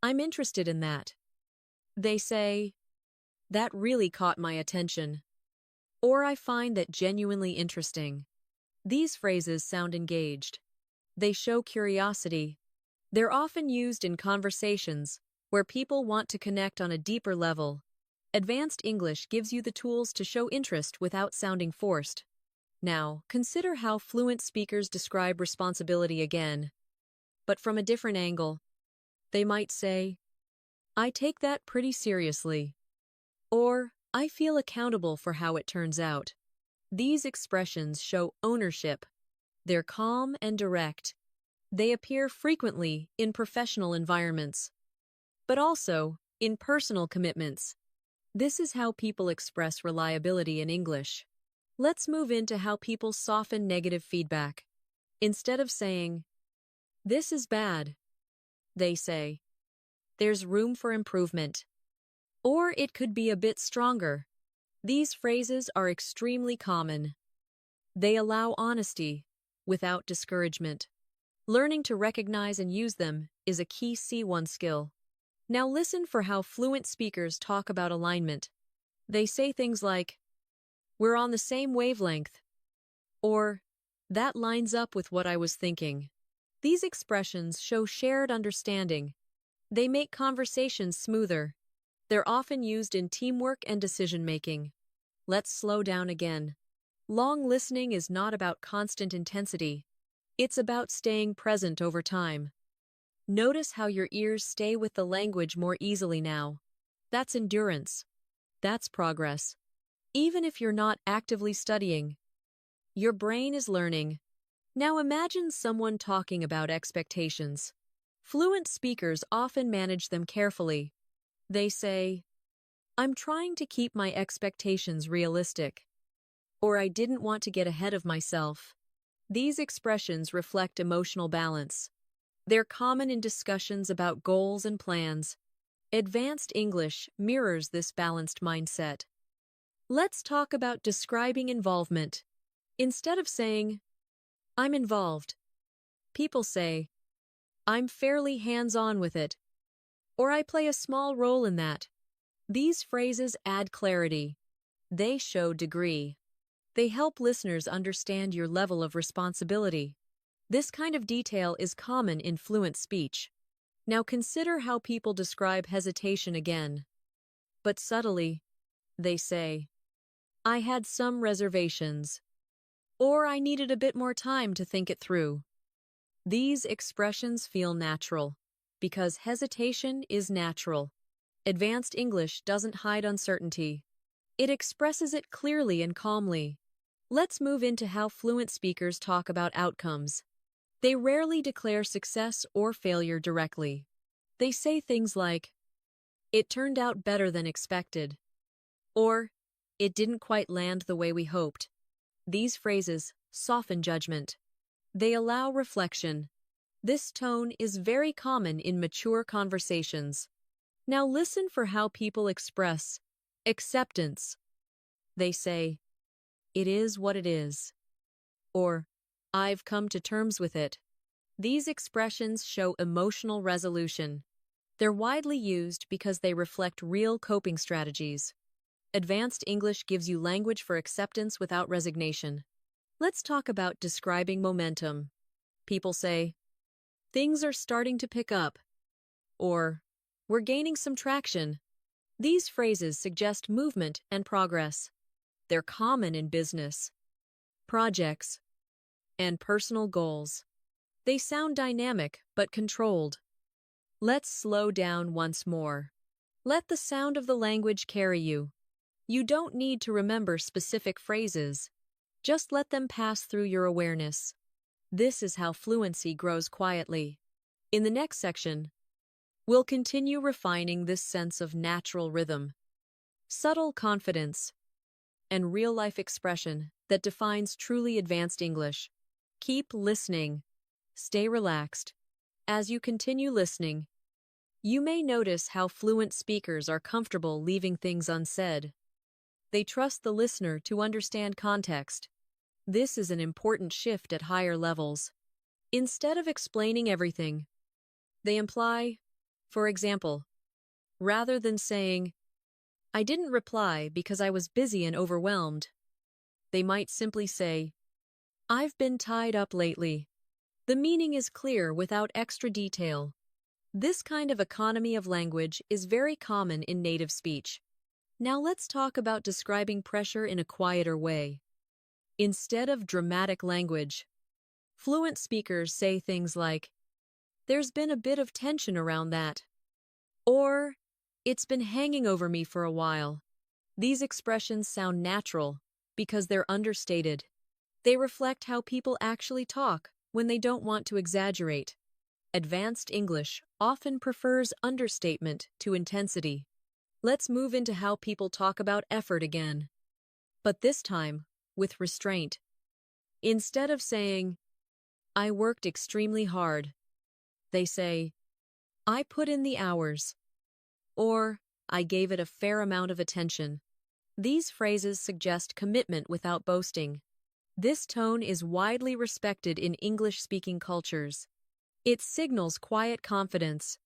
I'm interested in that, they say, that really caught my attention, or I find that genuinely interesting. These phrases sound engaged. They show curiosity. They're often used in conversations where people want to connect on a deeper level. Advanced English gives you the tools to show interest without sounding forced. Now, consider how fluent speakers describe responsibility again, but from a different angle. They might say, I take that pretty seriously, or I feel accountable for how it turns out. These expressions show ownership. They're calm and direct. They appear frequently in professional environments, but also in personal commitments. This is how people express reliability in English. Let's move into how people soften negative feedback. Instead of saying, this is bad, they say, there's room for improvement. Or it could be a bit stronger. These phrases are extremely common. They allow honesty without discouragement. Learning to recognize and use them is a key C1 skill. Now listen for how fluent speakers talk about alignment. They say things like, we're on the same wavelength, or that lines up with what I was thinking. These expressions show shared understanding. They make conversations smoother. They're often used in teamwork and decision-making. Let's slow down again. Long listening is not about constant intensity. It's about staying present over time. Notice how your ears stay with the language more easily now. That's endurance. That's progress. Even if you're not actively studying, your brain is learning. Now imagine someone talking about expectations. Fluent speakers often manage them carefully. They say, I'm trying to keep my expectations realistic, or I didn't want to get ahead of myself. These expressions reflect emotional balance. They're common in discussions about goals and plans. Advanced English mirrors this balanced mindset. Let's talk about describing involvement. Instead of saying, I'm involved, people say, I'm fairly hands-on with it, or I play a small role in that. These phrases add clarity. They show degree. They help listeners understand your level of responsibility. This kind of detail is common in fluent speech. Now consider how people describe hesitation again. But subtly, they say, I had some reservations, or I needed a bit more time to think it through. These expressions feel natural, because hesitation is natural. Advanced English doesn't hide uncertainty. It expresses it clearly and calmly. Let's move into how fluent speakers talk about outcomes. They rarely declare success or failure directly. They say things like, it turned out better than expected, or it didn't quite land the way we hoped. These phrases soften judgment. They allow reflection. This tone is very common in mature conversations. Now listen for how people express acceptance. They say, it is what it is, or I've come to terms with it. These expressions show emotional resolution. They're widely used because they reflect real coping strategies. Advanced English gives you language for acceptance without resignation. Let's talk about describing momentum. People say, things are starting to pick up, or we're gaining some traction. These phrases suggest movement and progress. They're common in business, projects, and personal goals. They sound dynamic but controlled. Let's slow down once more. Let the sound of the language carry you. You don't need to remember specific phrases. Just let them pass through your awareness. This is how fluency grows quietly. In the next section, we'll continue refining this sense of natural rhythm, subtle confidence, and real-life expression that defines truly advanced English. Keep listening. Stay relaxed. As you continue listening, you may notice how fluent speakers are comfortable leaving things unsaid. They trust the listener to understand context. This is an important shift at higher levels. Instead of explaining everything, They imply, for example, rather than saying, I didn't reply because I was busy and overwhelmed, they might simply say, I've been tied up lately. The meaning is clear without extra detail. This kind of economy of language is very common in native speech. Now let's talk about describing pressure in a quieter way. Instead of dramatic language, fluent speakers say things like, there's been a bit of tension around that, or it's been hanging over me for a while. These expressions sound natural because they're understated. They reflect how people actually talk when they don't want to exaggerate. Advanced English often prefers understatement to intensity. Let's move into how people talk about effort again, but this time with restraint. Instead of saying, I worked extremely hard, they say, I put in the hours, or I gave it a fair amount of attention. These phrases suggest commitment without boasting. This tone is widely respected in English-speaking cultures. It signals quiet confidence.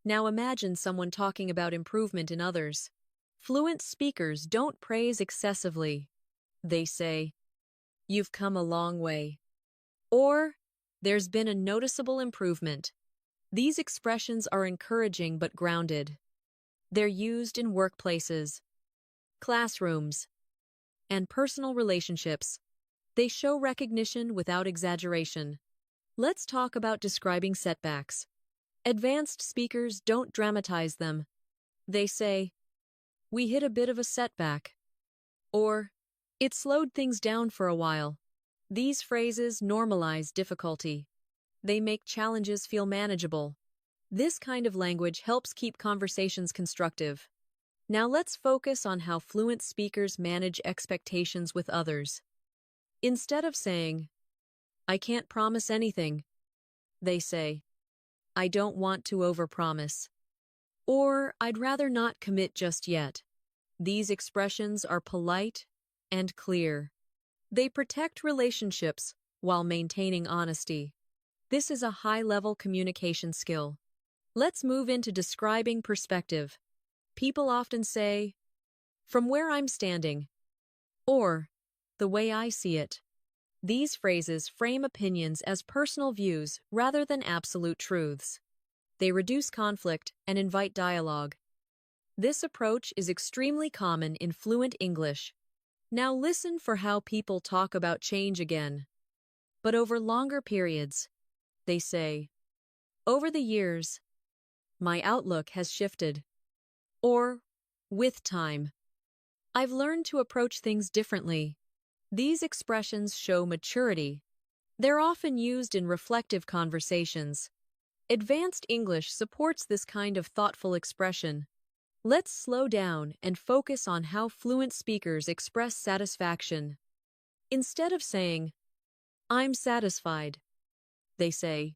Now imagine someone talking about improvement in others. Fluent speakers don't praise excessively. They say, you've come a long way, or there's been a noticeable improvement. These expressions are encouraging but grounded. They're used in workplaces, classrooms, and personal relationships. They show recognition without exaggeration. Let's talk about describing setbacks. Advanced speakers don't dramatize them. They say, we hit a bit of a setback, or it slowed things down for a while. These phrases normalize difficulty. They make challenges feel manageable. This kind of language helps keep conversations constructive. Now let's focus on how fluent speakers manage expectations with others. Instead of saying, I can't promise anything, they say, I don't want to overpromise, or I'd rather not commit just yet. These expressions are polite and clear. They protect relationships while maintaining honesty. This is a high-level communication skill. Let's move into describing perspective. People often say, from where I'm standing, or the way I see it. These phrases frame opinions as personal views rather than absolute truths. They reduce conflict and invite dialogue. This approach is extremely common in fluent English. Now listen for how people talk about change again. But over longer periods, they say, over the years, my outlook has shifted. Or, with time, I've learned to approach things differently. These expressions show maturity. They're often used in reflective conversations. Advanced English supports this kind of thoughtful expression. Let's slow down and focus on how fluent speakers express satisfaction. Instead of saying, I'm satisfied, they say,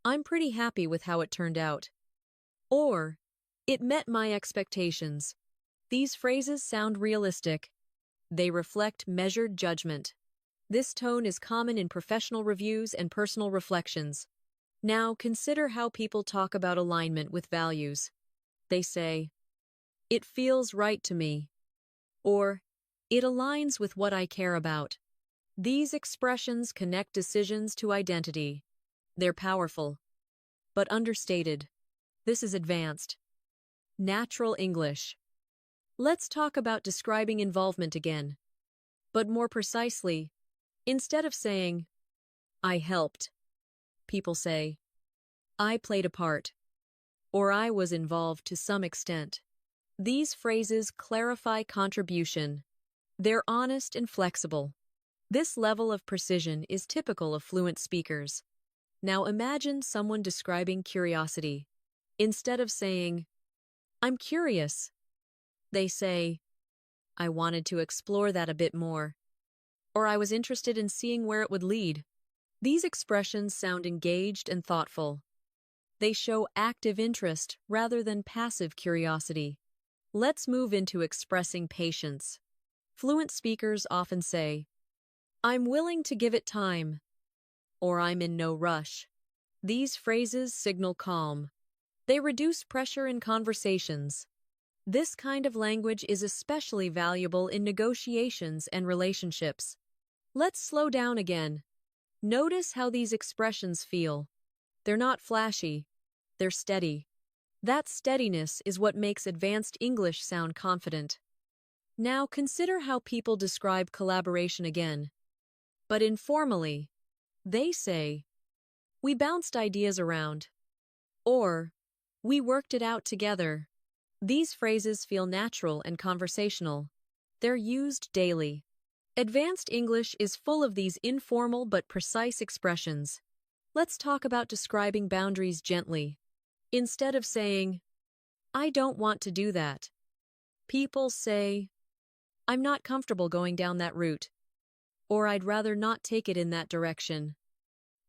I'm pretty happy with how it turned out. Or, it met my expectations. These phrases sound realistic. They reflect measured judgment. This tone is common in professional reviews and personal reflections. Now consider how people talk about alignment with values. They say, it feels right to me, or it aligns with what I care about. These expressions connect decisions to identity. They're powerful, but understated. This is advanced. Natural English. Let's talk about describing involvement again. But more precisely, instead of saying, I helped, people say, I played a part, or I was involved to some extent. These phrases clarify contribution. They're honest and flexible. This level of precision is typical of fluent speakers. Now imagine someone describing curiosity. Instead of saying, I'm curious, they say, I wanted to explore that a bit more, or I was interested in seeing where it would lead. These expressions sound engaged and thoughtful. They show active interest rather than passive curiosity. Let's move into expressing patience. Fluent speakers often say, I'm willing to give it time, or I'm in no rush. These phrases signal calm. They reduce pressure in conversations. This kind of language is especially valuable in negotiations and relationships. Let's slow down again. Notice how these expressions feel. They're not flashy. They're steady. That steadiness is what makes advanced English sound confident. Now consider how people describe collaboration again. But informally, they say, "We bounced ideas around," or "We worked it out together." These phrases feel natural and conversational. They're used daily. Advanced English is full of these informal but precise expressions. Let's talk about describing boundaries gently. Instead of saying, "I don't want to do that," people say, "I'm not comfortable going down that route," or "I'd rather not take it in that direction."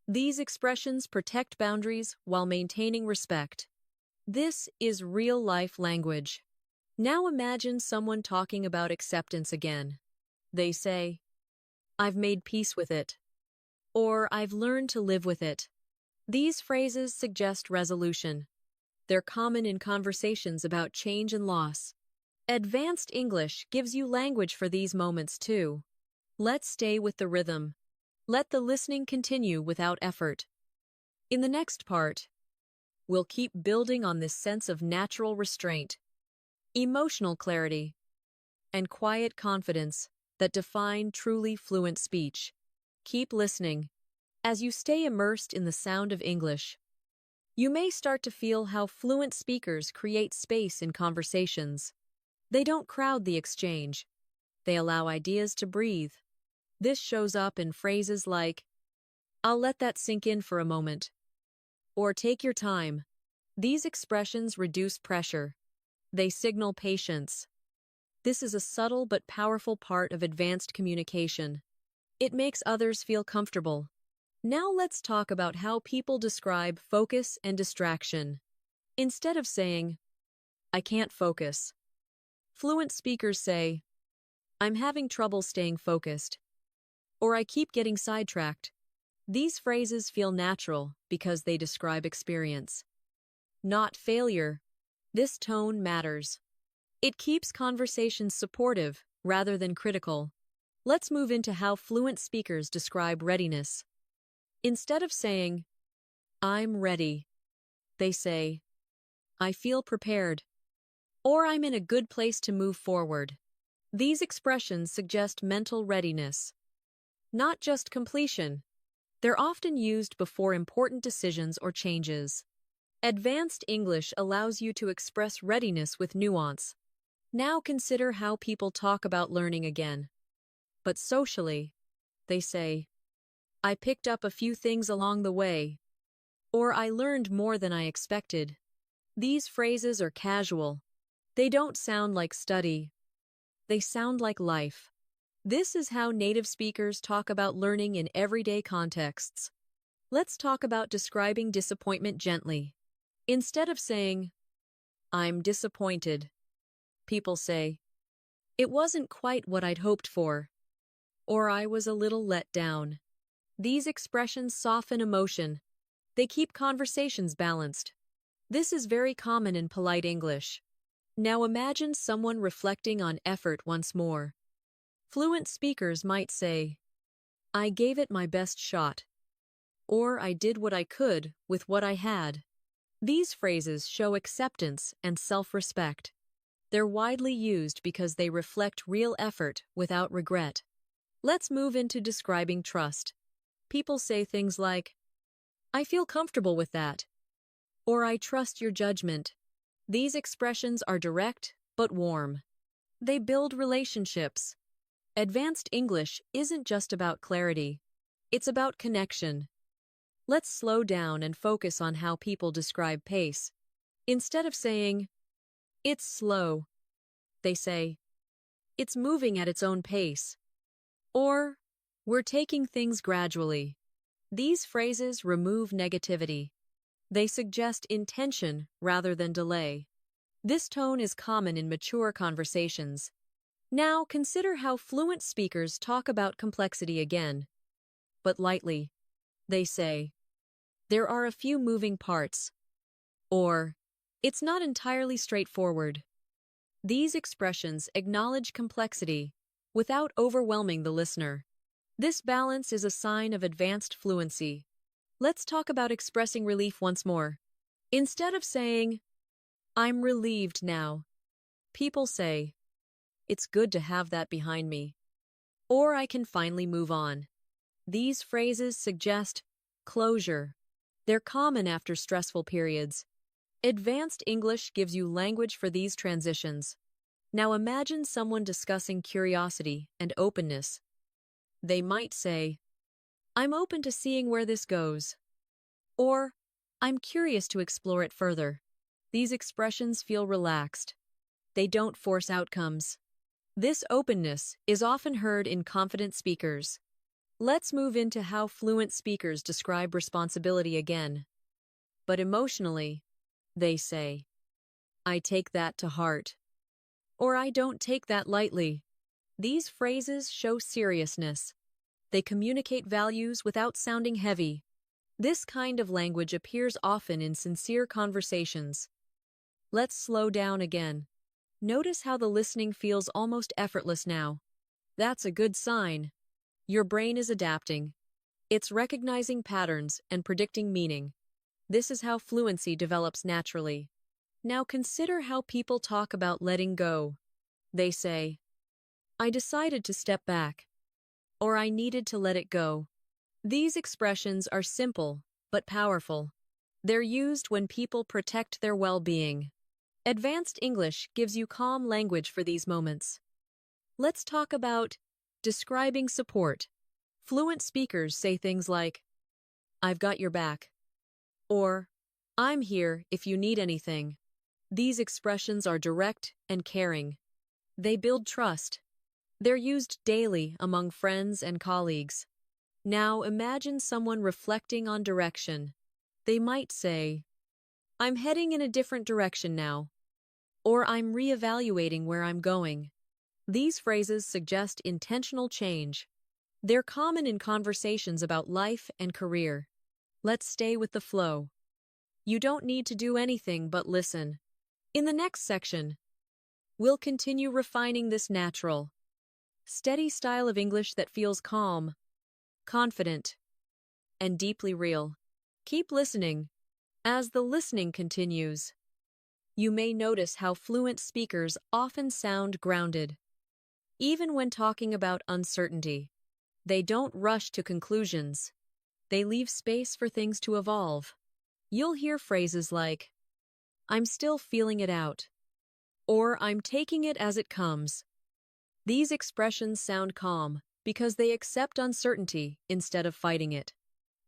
These expressions protect boundaries while maintaining respect. This is real-life language. Now imagine someone talking about acceptance again. They say, "I've made peace with it," or "I've learned to live with it." These phrases suggest resolution. They're common in conversations about change and loss. Advanced English gives you language for these moments too. Let's stay with the rhythm. Let the listening continue without effort. In the next part, we'll keep building on this sense of natural restraint, emotional clarity, and quiet confidence that define truly fluent speech. Keep listening. As you stay immersed in the sound of English, you may start to feel how fluent speakers create space in conversations. They don't crowd the exchange. They allow ideas to breathe. This shows up in phrases like, "I'll let that sink in for a moment," or "Take your time." These expressions reduce pressure. They signal patience. This is a subtle but powerful part of advanced communication. It makes others feel comfortable. Now let's talk about how people describe focus and distraction. Instead of saying, "I can't focus," fluent speakers say, "I'm having trouble staying focused," or "I keep getting sidetracked." These phrases feel natural because they describe experience, not failure. This tone matters. It keeps conversations supportive rather than critical. Let's move into how fluent speakers describe readiness. Instead of saying, "I'm ready," they say, "I feel prepared," or "I'm in a good place to move forward." These expressions suggest mental readiness, not just completion. They're often used before important decisions or changes. Advanced English allows you to express readiness with nuance. Now consider how people talk about learning again. But socially, they say, "I picked up a few things along the way," or "I learned more than I expected." These phrases are casual. They don't sound like study. They sound like life. This is how native speakers talk about learning in everyday contexts. Let's talk about describing disappointment gently. Instead of saying, "I'm disappointed," people say, "It wasn't quite what I'd hoped for," or "I was a little let down." These expressions soften emotion. They keep conversations balanced. This is very common in polite English. Now imagine someone reflecting on effort once more. Fluent speakers might say, "I gave it my best shot," or "I did what I could with what I had." These phrases show acceptance and self-respect. They're widely used because they reflect real effort without regret. Let's move into describing trust. People say things like, "I feel comfortable with that," or "I trust your judgment." These expressions are direct but warm. They build relationships. Advanced English isn't just about clarity. It's about connection. Let's slow down and focus on how people describe pace. Instead of saying, "It's slow," they say, "It's moving at its own pace," or "We're taking things gradually." These phrases remove negativity. They suggest intention rather than delay. This tone is common in mature conversations. Now consider how fluent speakers talk about complexity again. But lightly, they say, There are a few moving parts, or it's not entirely straightforward. These expressions acknowledge complexity without overwhelming the listener. This balance is a sign of advanced fluency. Let's talk about expressing relief once more. Instead of saying, "I'm relieved now," people say, "It's good to have that behind me," or "I can finally move on." These phrases suggest closure. They're common after stressful periods. Advanced English gives you language for these transitions. Now imagine someone discussing curiosity and openness. They might say, "I'm open to seeing where this goes," or "I'm curious to explore it further." These expressions feel relaxed. They don't force outcomes. This openness is often heard in confident speakers. Let's move into how fluent speakers describe responsibility again. But emotionally, they say, "I take that to heart," or "I don't take that lightly." These phrases show seriousness. They communicate values without sounding heavy. This kind of language appears often in sincere conversations. Let's slow down again. Notice how the listening feels almost effortless now. That's a good sign. Your brain is adapting. It's recognizing patterns and predicting meaning. This is how fluency develops naturally. Now consider how people talk about letting go. They say, "I decided to step back," or "I needed to let it go." These expressions are simple but powerful. They're used when people protect their well-being. Advanced English gives you calm language for these moments. Let's talk about describing support. Fluent speakers say things like, "I've got your back," or "I'm here if you need anything." These expressions are direct and caring. They build trust. They're used daily among friends and colleagues. Now imagine someone reflecting on direction. They might say, "I'm heading in a different direction now," or "I'm reevaluating where I'm going." These phrases suggest intentional change. They're common in conversations about life and career. Let's stay with the flow. You don't need to do anything but listen. In the next section, we'll continue refining this natural, steady style of English that feels calm, confident, and deeply real. Keep listening. As the listening continues, you may notice how fluent speakers often sound grounded. Even when talking about uncertainty, they don't rush to conclusions. They leave space for things to evolve. You'll hear phrases like, "I'm still feeling it out," or "I'm taking it as it comes." These expressions sound calm because they accept uncertainty instead of fighting it.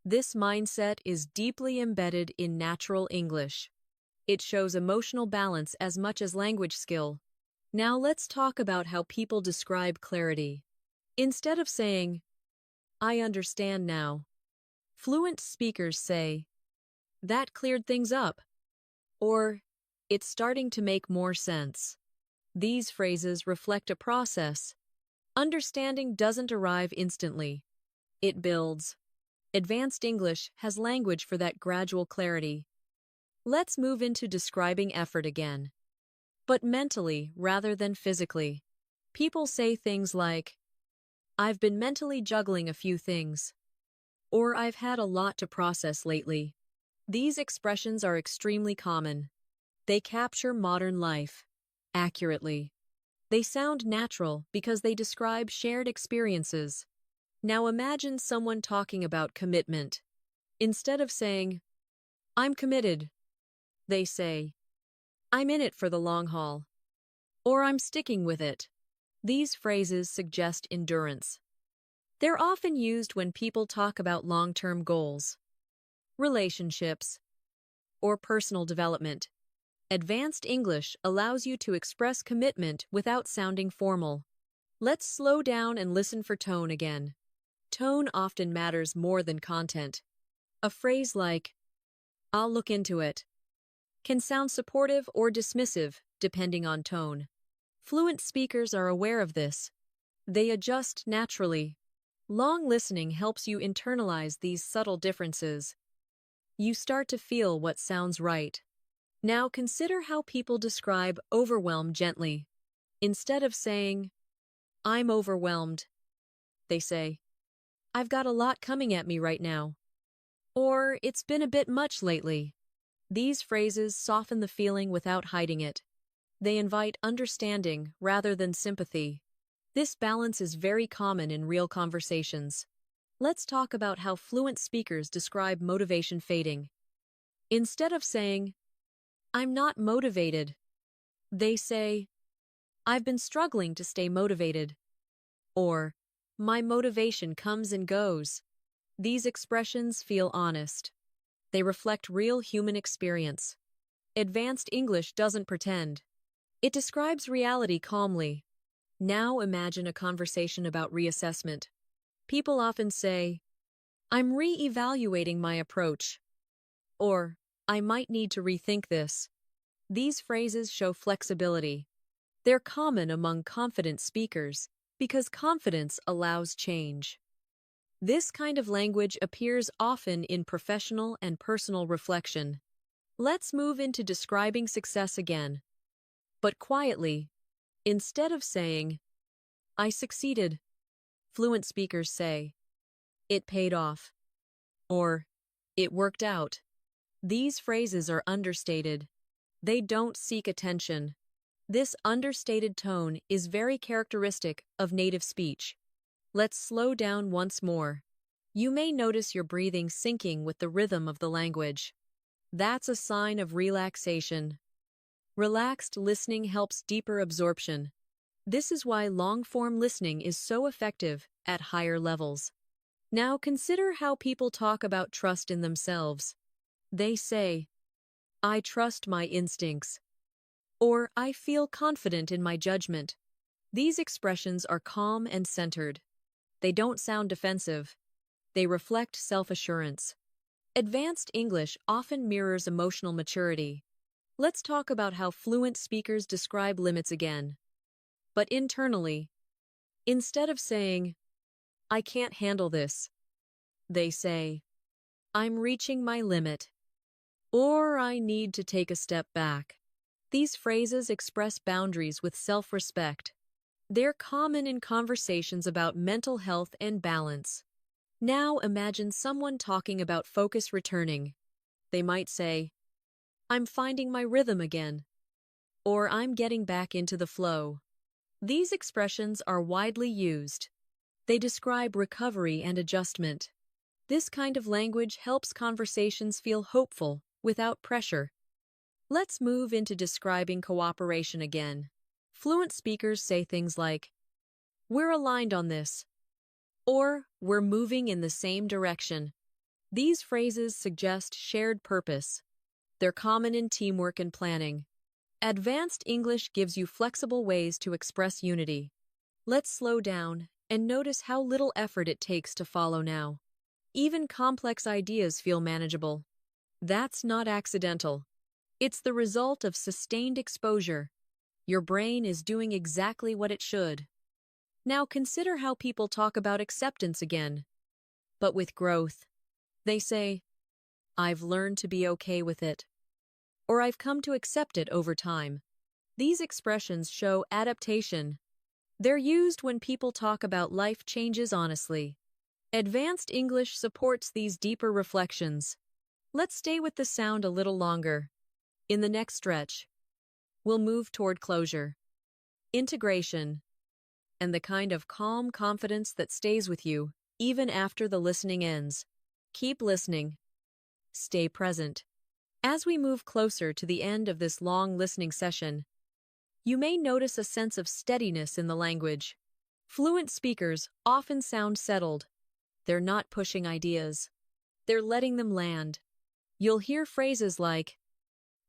This mindset is deeply embedded in natural English. It shows emotional balance as much as language skill. Now let's talk about how people describe clarity. Instead of saying, "I understand now," fluent speakers say, "That cleared things up," or "It's starting to make more sense." These phrases reflect a process. Understanding doesn't arrive instantly. It builds. Advanced English has language for that gradual clarity. Let's move into describing effort again, but mentally rather than physically. People say things like, "I've been mentally juggling a few things," or "I've had a lot to process lately." These expressions are extremely common. They capture modern life accurately. They sound natural because they describe shared experiences. Now imagine someone talking about commitment. Instead of saying, "I'm committed," they say, "I'm in it for the long haul," or "I'm sticking with it." These phrases suggest endurance. They're often used when people talk about long-term goals, relationships, or personal development. Advanced English allows you to express commitment without sounding formal. Let's slow down and listen for tone again. Tone often matters more than content. A phrase like, "I'll look into it," can sound supportive or dismissive depending on tone. Fluent speakers are aware of this. They adjust naturally. Long listening helps you internalize these subtle differences. You start to feel what sounds right. Now consider how people describe overwhelm gently. Instead of saying, I'm overwhelmed, they say, I've got a lot coming at me right now. Or, it's been a bit much lately. These phrases soften the feeling without hiding it. They invite understanding rather than sympathy. This balance is very common in real conversations. Let's talk about how fluent speakers describe motivation fading. Instead of saying, I'm not motivated, they say, I've been struggling to stay motivated. Or, my motivation comes and goes. These expressions feel honest. They reflect real human experience. Advanced English doesn't pretend. It describes reality calmly. Now imagine a conversation about reassessment. People often say, I'm re-evaluating my approach. Or, I might need to rethink this. These phrases show flexibility. They're common among confident speakers because confidence allows change. This kind of language appears often in professional and personal reflection. Let's move into describing success again. But quietly, instead of saying, I succeeded, fluent speakers say, it paid off, or it worked out. These phrases are understated. They don't seek attention. This understated tone is very characteristic of native speech. Let's slow down once more. You may notice your breathing syncing with the rhythm of the language. That's a sign of relaxation. Relaxed listening helps deeper absorption. This is why long-form listening is so effective at higher levels. Now consider how people talk about trust in themselves. They say, I trust my instincts. Or I feel confident in my judgment. These expressions are calm and centered. They don't sound defensive. They reflect self-assurance. Advanced English often mirrors emotional maturity. Let's talk about how fluent speakers describe limits again. But internally, instead of saying, I can't handle this, they say, I'm reaching my limit. Or I need to take a step back. These phrases express boundaries with self-respect. They're common in conversations about mental health and balance. Now imagine someone talking about focus returning. They might say, I'm finding my rhythm again. Or I'm getting back into the flow. These expressions are widely used. They describe recovery and adjustment. This kind of language helps conversations feel hopeful without pressure. Let's move into describing cooperation again. Fluent speakers say things like, we're aligned on this, or we're moving in the same direction. These phrases suggest shared purpose. They're common in teamwork and planning. Advanced English gives you flexible ways to express unity. Let's slow down and notice how little effort it takes to follow now. Even complex ideas feel manageable. That's not accidental. It's the result of sustained exposure. Your brain is doing exactly what it should. Now consider how people talk about acceptance again. But with growth, they say, I've learned to be okay with it. Or I've come to accept it over time. These expressions show adaptation. They're used when people talk about life changes honestly. Advanced English supports these deeper reflections. Let's stay with the sound a little longer. In the next stretch, we'll move toward closure, integration, and the kind of calm confidence that stays with you even after the listening ends. Keep listening. Stay present. As we move closer to the end of this long listening session, you may notice a sense of steadiness in the language. Fluent speakers often sound settled. They're not pushing ideas. They're letting them land. You'll hear phrases like,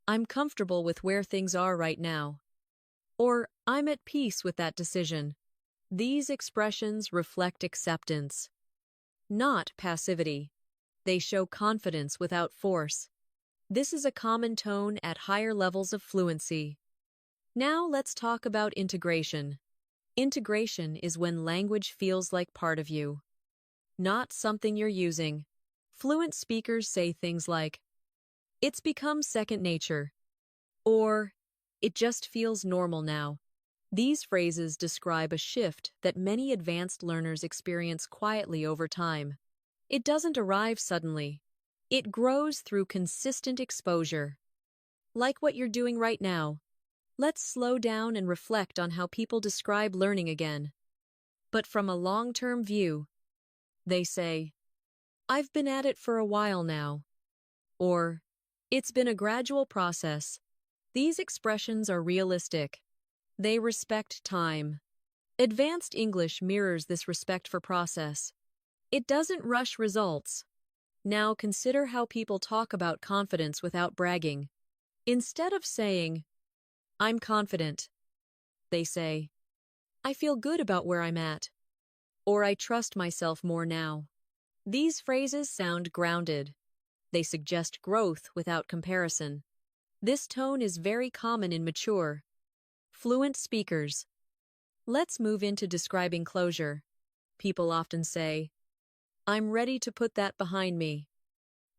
I'm comfortable with where things are right now. Or, I'm at peace with that decision. These expressions reflect acceptance, not passivity. They show confidence without force. This is a common tone at higher levels of fluency. Now let's talk about integration. Integration is when language feels like part of you, not something you're using. Fluent speakers say things like, "It's become second nature," or "It just feels normal now." These phrases describe a shift that many advanced learners experience quietly over time. It doesn't arrive suddenly. It grows through consistent exposure. Like what you're doing right now. Let's slow down and reflect on how people describe learning again. But from a long-term view, they say, "I've been at it for a while now," or "It's been a gradual process." These expressions are realistic. They respect time. Advanced English mirrors this respect for process. It doesn't rush results. Now consider how people talk about confidence without bragging. Instead of saying, "I'm confident," they say, "I feel good about where I'm at," or "I trust myself more now." These phrases sound grounded. They suggest growth without comparison. This tone is very common in mature, fluent speakers. Let's move into describing closure. People often say, "I'm ready to put that behind me,"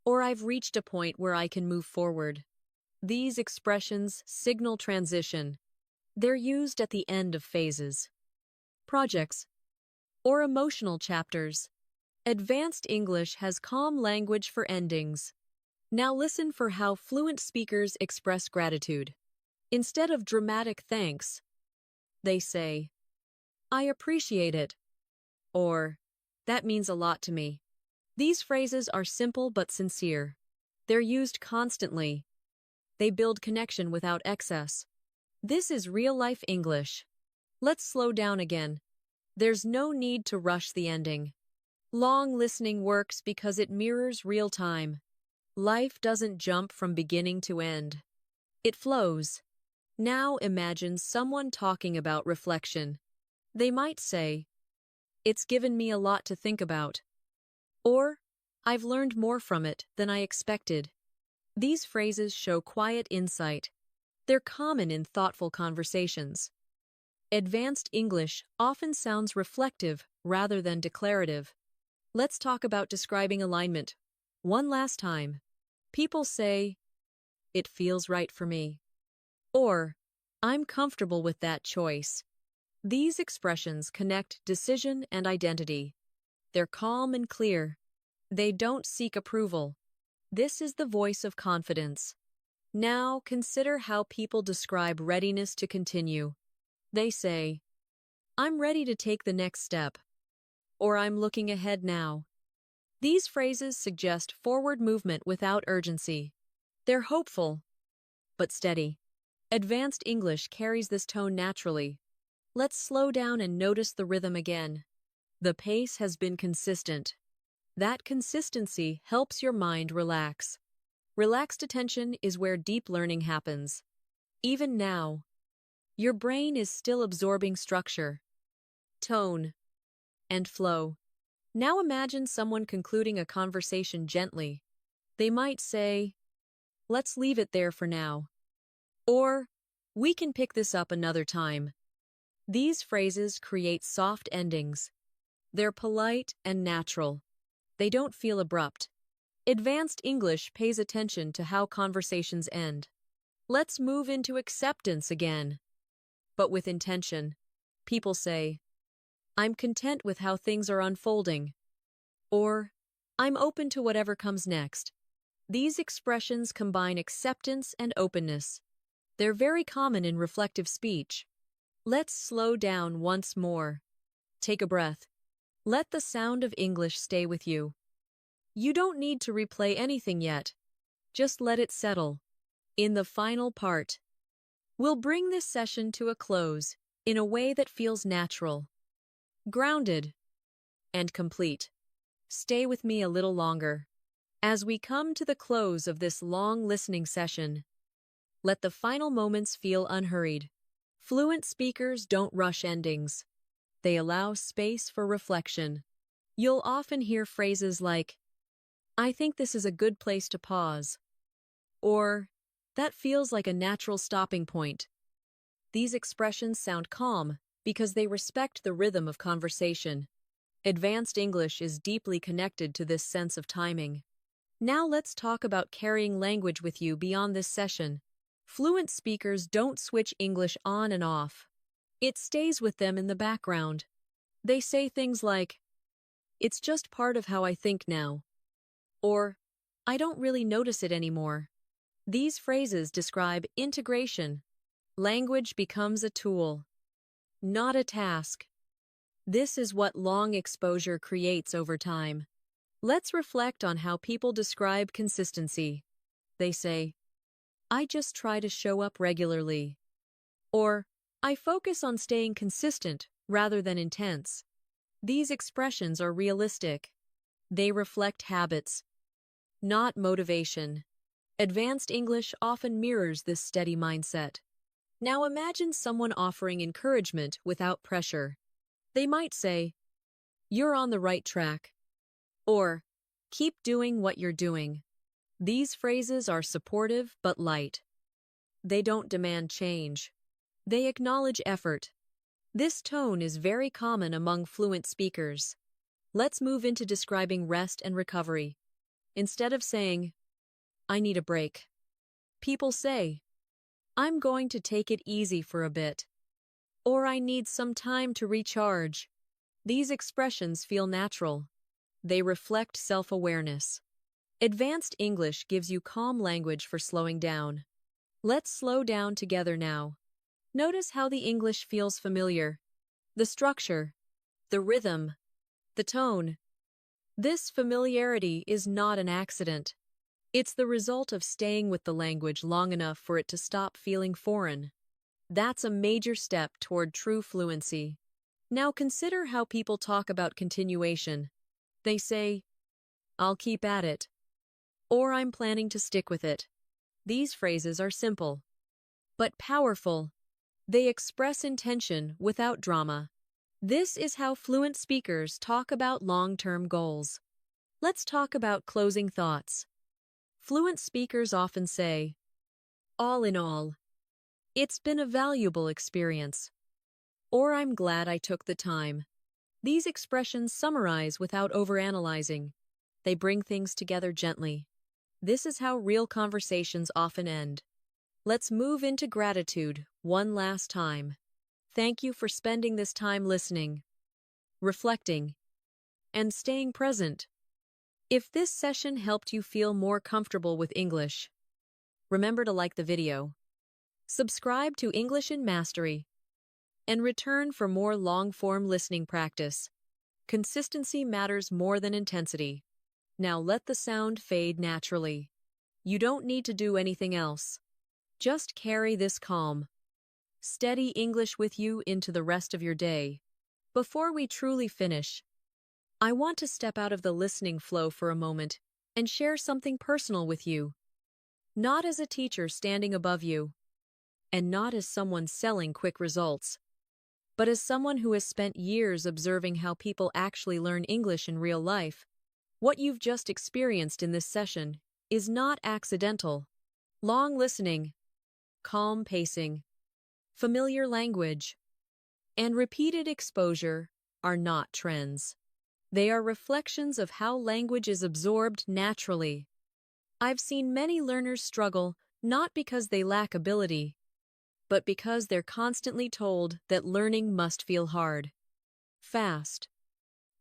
or "I've reached a point where I can move forward." These expressions signal transition. They're used at the end of phases, projects, or emotional chapters. Advanced English has calm language for endings. Now listen for how fluent speakers express gratitude. Instead of dramatic thanks, they say, "I appreciate it," or "That means a lot to me." These phrases are simple but sincere. They're used constantly. They build connection without excess. This is real-life English. Let's slow down again. There's no need to rush the ending. Long listening works because it mirrors real time. Life doesn't jump from beginning to end. It flows. Now imagine someone talking about reflection. They might say, "It's given me a lot to think about," or "I've learned more from it than I expected." These phrases show quiet insight. They're common in thoughtful conversations. Advanced English often sounds reflective rather than declarative. Let's talk about describing alignment. One last time. People say, "It feels right for me," or "I'm comfortable with that choice." These expressions connect decision and identity. They're calm and clear. They don't seek approval. This is the voice of confidence. Now consider how people describe readiness to continue. They say, "I'm ready to take the next step," or "I'm looking ahead now." These phrases suggest forward movement without urgency. They're hopeful, but steady. Advanced English carries this tone naturally. Let's slow down and notice the rhythm again. The pace has been consistent. That consistency helps your mind relax. Relaxed attention is where deep learning happens. Even now, your brain is still absorbing structure, tone, and flow. Now imagine someone concluding a conversation gently. They might say, "Let's leave it there for now," or "We can pick this up another time." These phrases create soft endings. They're polite and natural. They don't feel abrupt. Advanced English pays attention to how conversations end. Let's move into acceptance again, but with intention. People say, "I'm content with how things are unfolding," or "I'm open to whatever comes next." These expressions combine acceptance and openness. They're very common in reflective speech. Let's slow down once more. Take a breath. Let the sound of English stay with you. You don't need to replay anything yet. Just let it settle. In the final part, we'll bring this session to a close in a way that feels natural, grounded, and complete. Stay with me a little longer. As we come to the close of this long listening session, let the final moments feel unhurried. Fluent speakers don't rush endings. They allow space for reflection. You'll often hear phrases like, "I think this is a good place to pause," or "That feels like a natural stopping point." These expressions sound calm because they respect the rhythm of conversation. Advanced English is deeply connected to this sense of timing. Now let's talk about carrying language with you beyond this session. Fluent speakers don't switch English on and off. It stays with them in the background. They say things like, "It's just part of how I think now," or "I don't really notice it anymore." These phrases describe integration. Language becomes a tool, not a task. This is what long exposure creates over time. Let's reflect on how people describe consistency. They say, "I just try to show up regularly," or "I focus on staying consistent rather than intense." These expressions are realistic. They reflect habits, not motivation. Advanced English often mirrors this steady mindset. Now imagine someone offering encouragement without pressure. They might say, "You're on the right track," or "Keep doing what you're doing." These phrases are supportive but light. They don't demand change. They acknowledge effort. This tone is very common among fluent speakers. Let's move into describing rest and recovery. Instead of saying, "I need a break," people say, "I'm going to take it easy for a bit," or "I need some time to recharge." These expressions feel natural. They reflect self-awareness. Advanced English gives you calm language for slowing down. Let's slow down together now. Notice how the English feels familiar. The structure, the rhythm, the tone. This familiarity is not an accident. It's the result of staying with the language long enough for it to stop feeling foreign. That's a major step toward true fluency. Now consider how people talk about continuation. They say, "I'll keep at it," or "I'm planning to stick with it." These phrases are simple, but powerful. They express intention without drama. This is how fluent speakers talk about long-term goals. Let's talk about closing thoughts. Fluent speakers often say, "All in all, it's been a valuable experience," or "I'm glad I took the time." These expressions summarize without overanalyzing. They bring things together gently. This is how real conversations often end. Let's move into gratitude one last time. Thank you for spending this time listening, reflecting, and staying present. If this session helped you feel more comfortable with English, remember to like the video, subscribe to English in Mastery, and return for more long-form listening practice. Consistency matters more than intensity. Now let the sound fade naturally. You don't need to do anything else. Just carry this calm, steady English with you into the rest of your day. Before we truly finish, I want to step out of the listening flow for a moment and share something personal with you. Not as a teacher standing above you, and not as someone selling quick results, but as someone who has spent years observing how people actually learn English in real life. What you've just experienced in this session is not accidental. Long listening, calm pacing, familiar language, and repeated exposure are not trends. They are reflections of how language is absorbed naturally. I've seen many learners struggle not because they lack ability, but because they're constantly told that learning must feel hard, fast,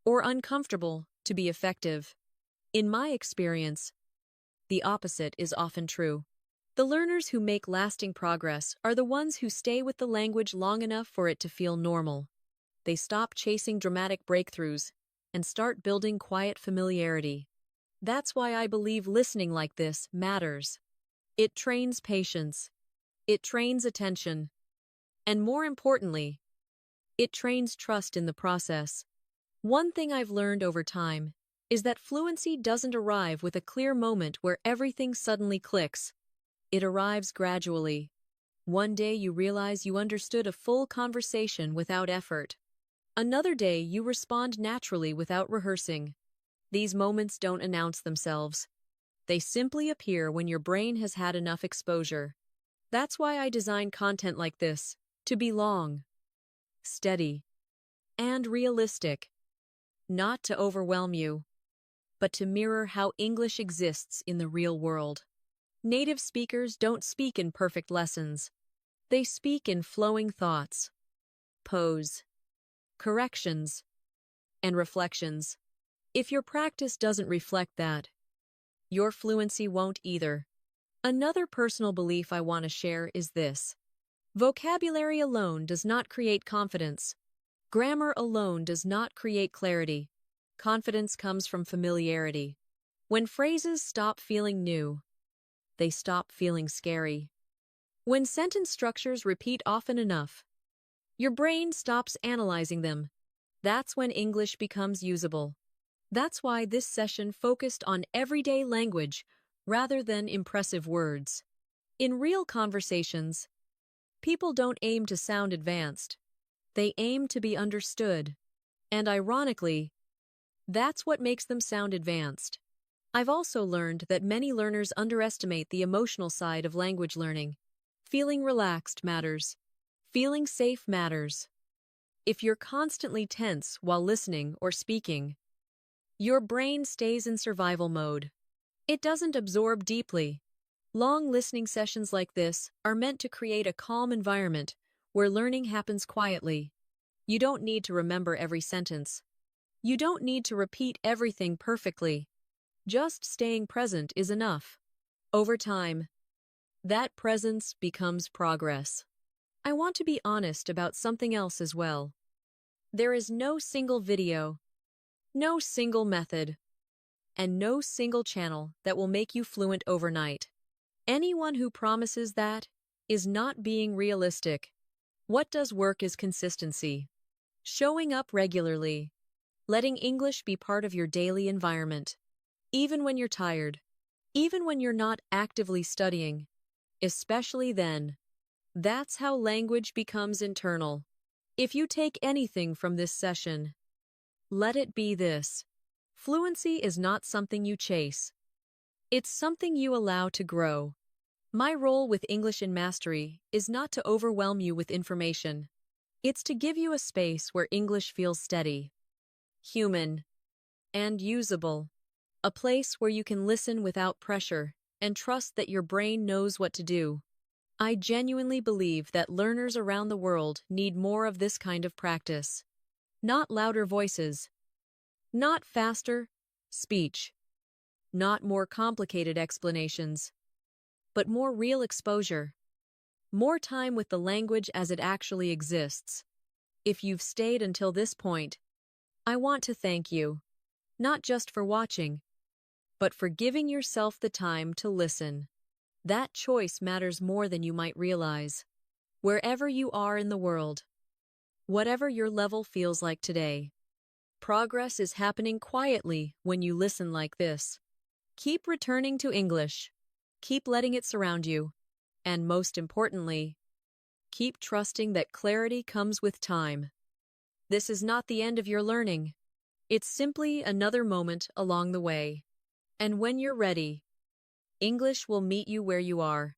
or uncomfortable to be effective. In my experience, the opposite is often true. The learners who make lasting progress are the ones who stay with the language long enough for it to feel normal. They stop chasing dramatic breakthroughs and start building quiet familiarity. That's why I believe listening like this matters. It trains patience. It trains attention. And more importantly, it trains trust in the process. One thing I've learned over time is that fluency doesn't arrive with a clear moment where everything suddenly clicks. It arrives gradually. One day you realize you understood a full conversation without effort. Another day you respond naturally without rehearsing. These moments don't announce themselves. They simply appear when your brain has had enough exposure. That's why I design content like this, to be long, steady, and realistic. Not to overwhelm you, but to mirror how English exists in the real world. Native speakers don't speak in perfect lessons. They speak in flowing thoughts, pose, corrections, and reflections. If your practice doesn't reflect that, your fluency won't either. Another personal belief I want to share is this. Vocabulary alone does not create confidence. Grammar alone does not create clarity. Confidence comes from familiarity. When phrases stop feeling new, they stop feeling scary. When sentence structures repeat often enough, your brain stops analyzing them. That's when English becomes usable. That's why this session focused on everyday language rather than impressive words. In real conversations, people don't aim to sound advanced. They aim to be understood. And ironically, that's what makes them sound advanced. I've also learned that many learners underestimate the emotional side of language learning. Feeling relaxed matters. Feeling safe matters. If you're constantly tense while listening or speaking, your brain stays in survival mode. It doesn't absorb deeply. Long listening sessions like this are meant to create a calm environment where learning happens quietly. You don't need to remember every sentence. You don't need to repeat everything perfectly. Just staying present is enough. Over time, that presence becomes progress. I want to be honest about something else as well. There is no single video, no single method, and no single channel that will make you fluent overnight. Anyone who promises that is not being realistic. What does work is consistency. Showing up regularly. Letting English be part of your daily environment. Even when you're tired. Even when you're not actively studying. Especially then. That's how language becomes internal. If you take anything from this session, let it be this. Fluency is not something you chase. It's something you allow to grow. My role with English in Mastery is not to overwhelm you with information. It's to give you a space where English feels steady, human, and usable. A place where you can listen without pressure and trust that your brain knows what to do. I genuinely believe that learners around the world need more of this kind of practice. Not louder voices. Not faster speech. Not more complicated explanations. But more real exposure. More time with the language as it actually exists. If you've stayed until this point, I want to thank you. Not just for watching, but for giving yourself the time to listen. That choice matters more than you might realize. Wherever you are in the world, whatever your level feels like today, progress is happening quietly when you listen like this. Keep returning to English. Keep letting it surround you. And most importantly, keep trusting that clarity comes with time. This is not the end of your learning. It's simply another moment along the way. And when you're ready, English will meet you where you are.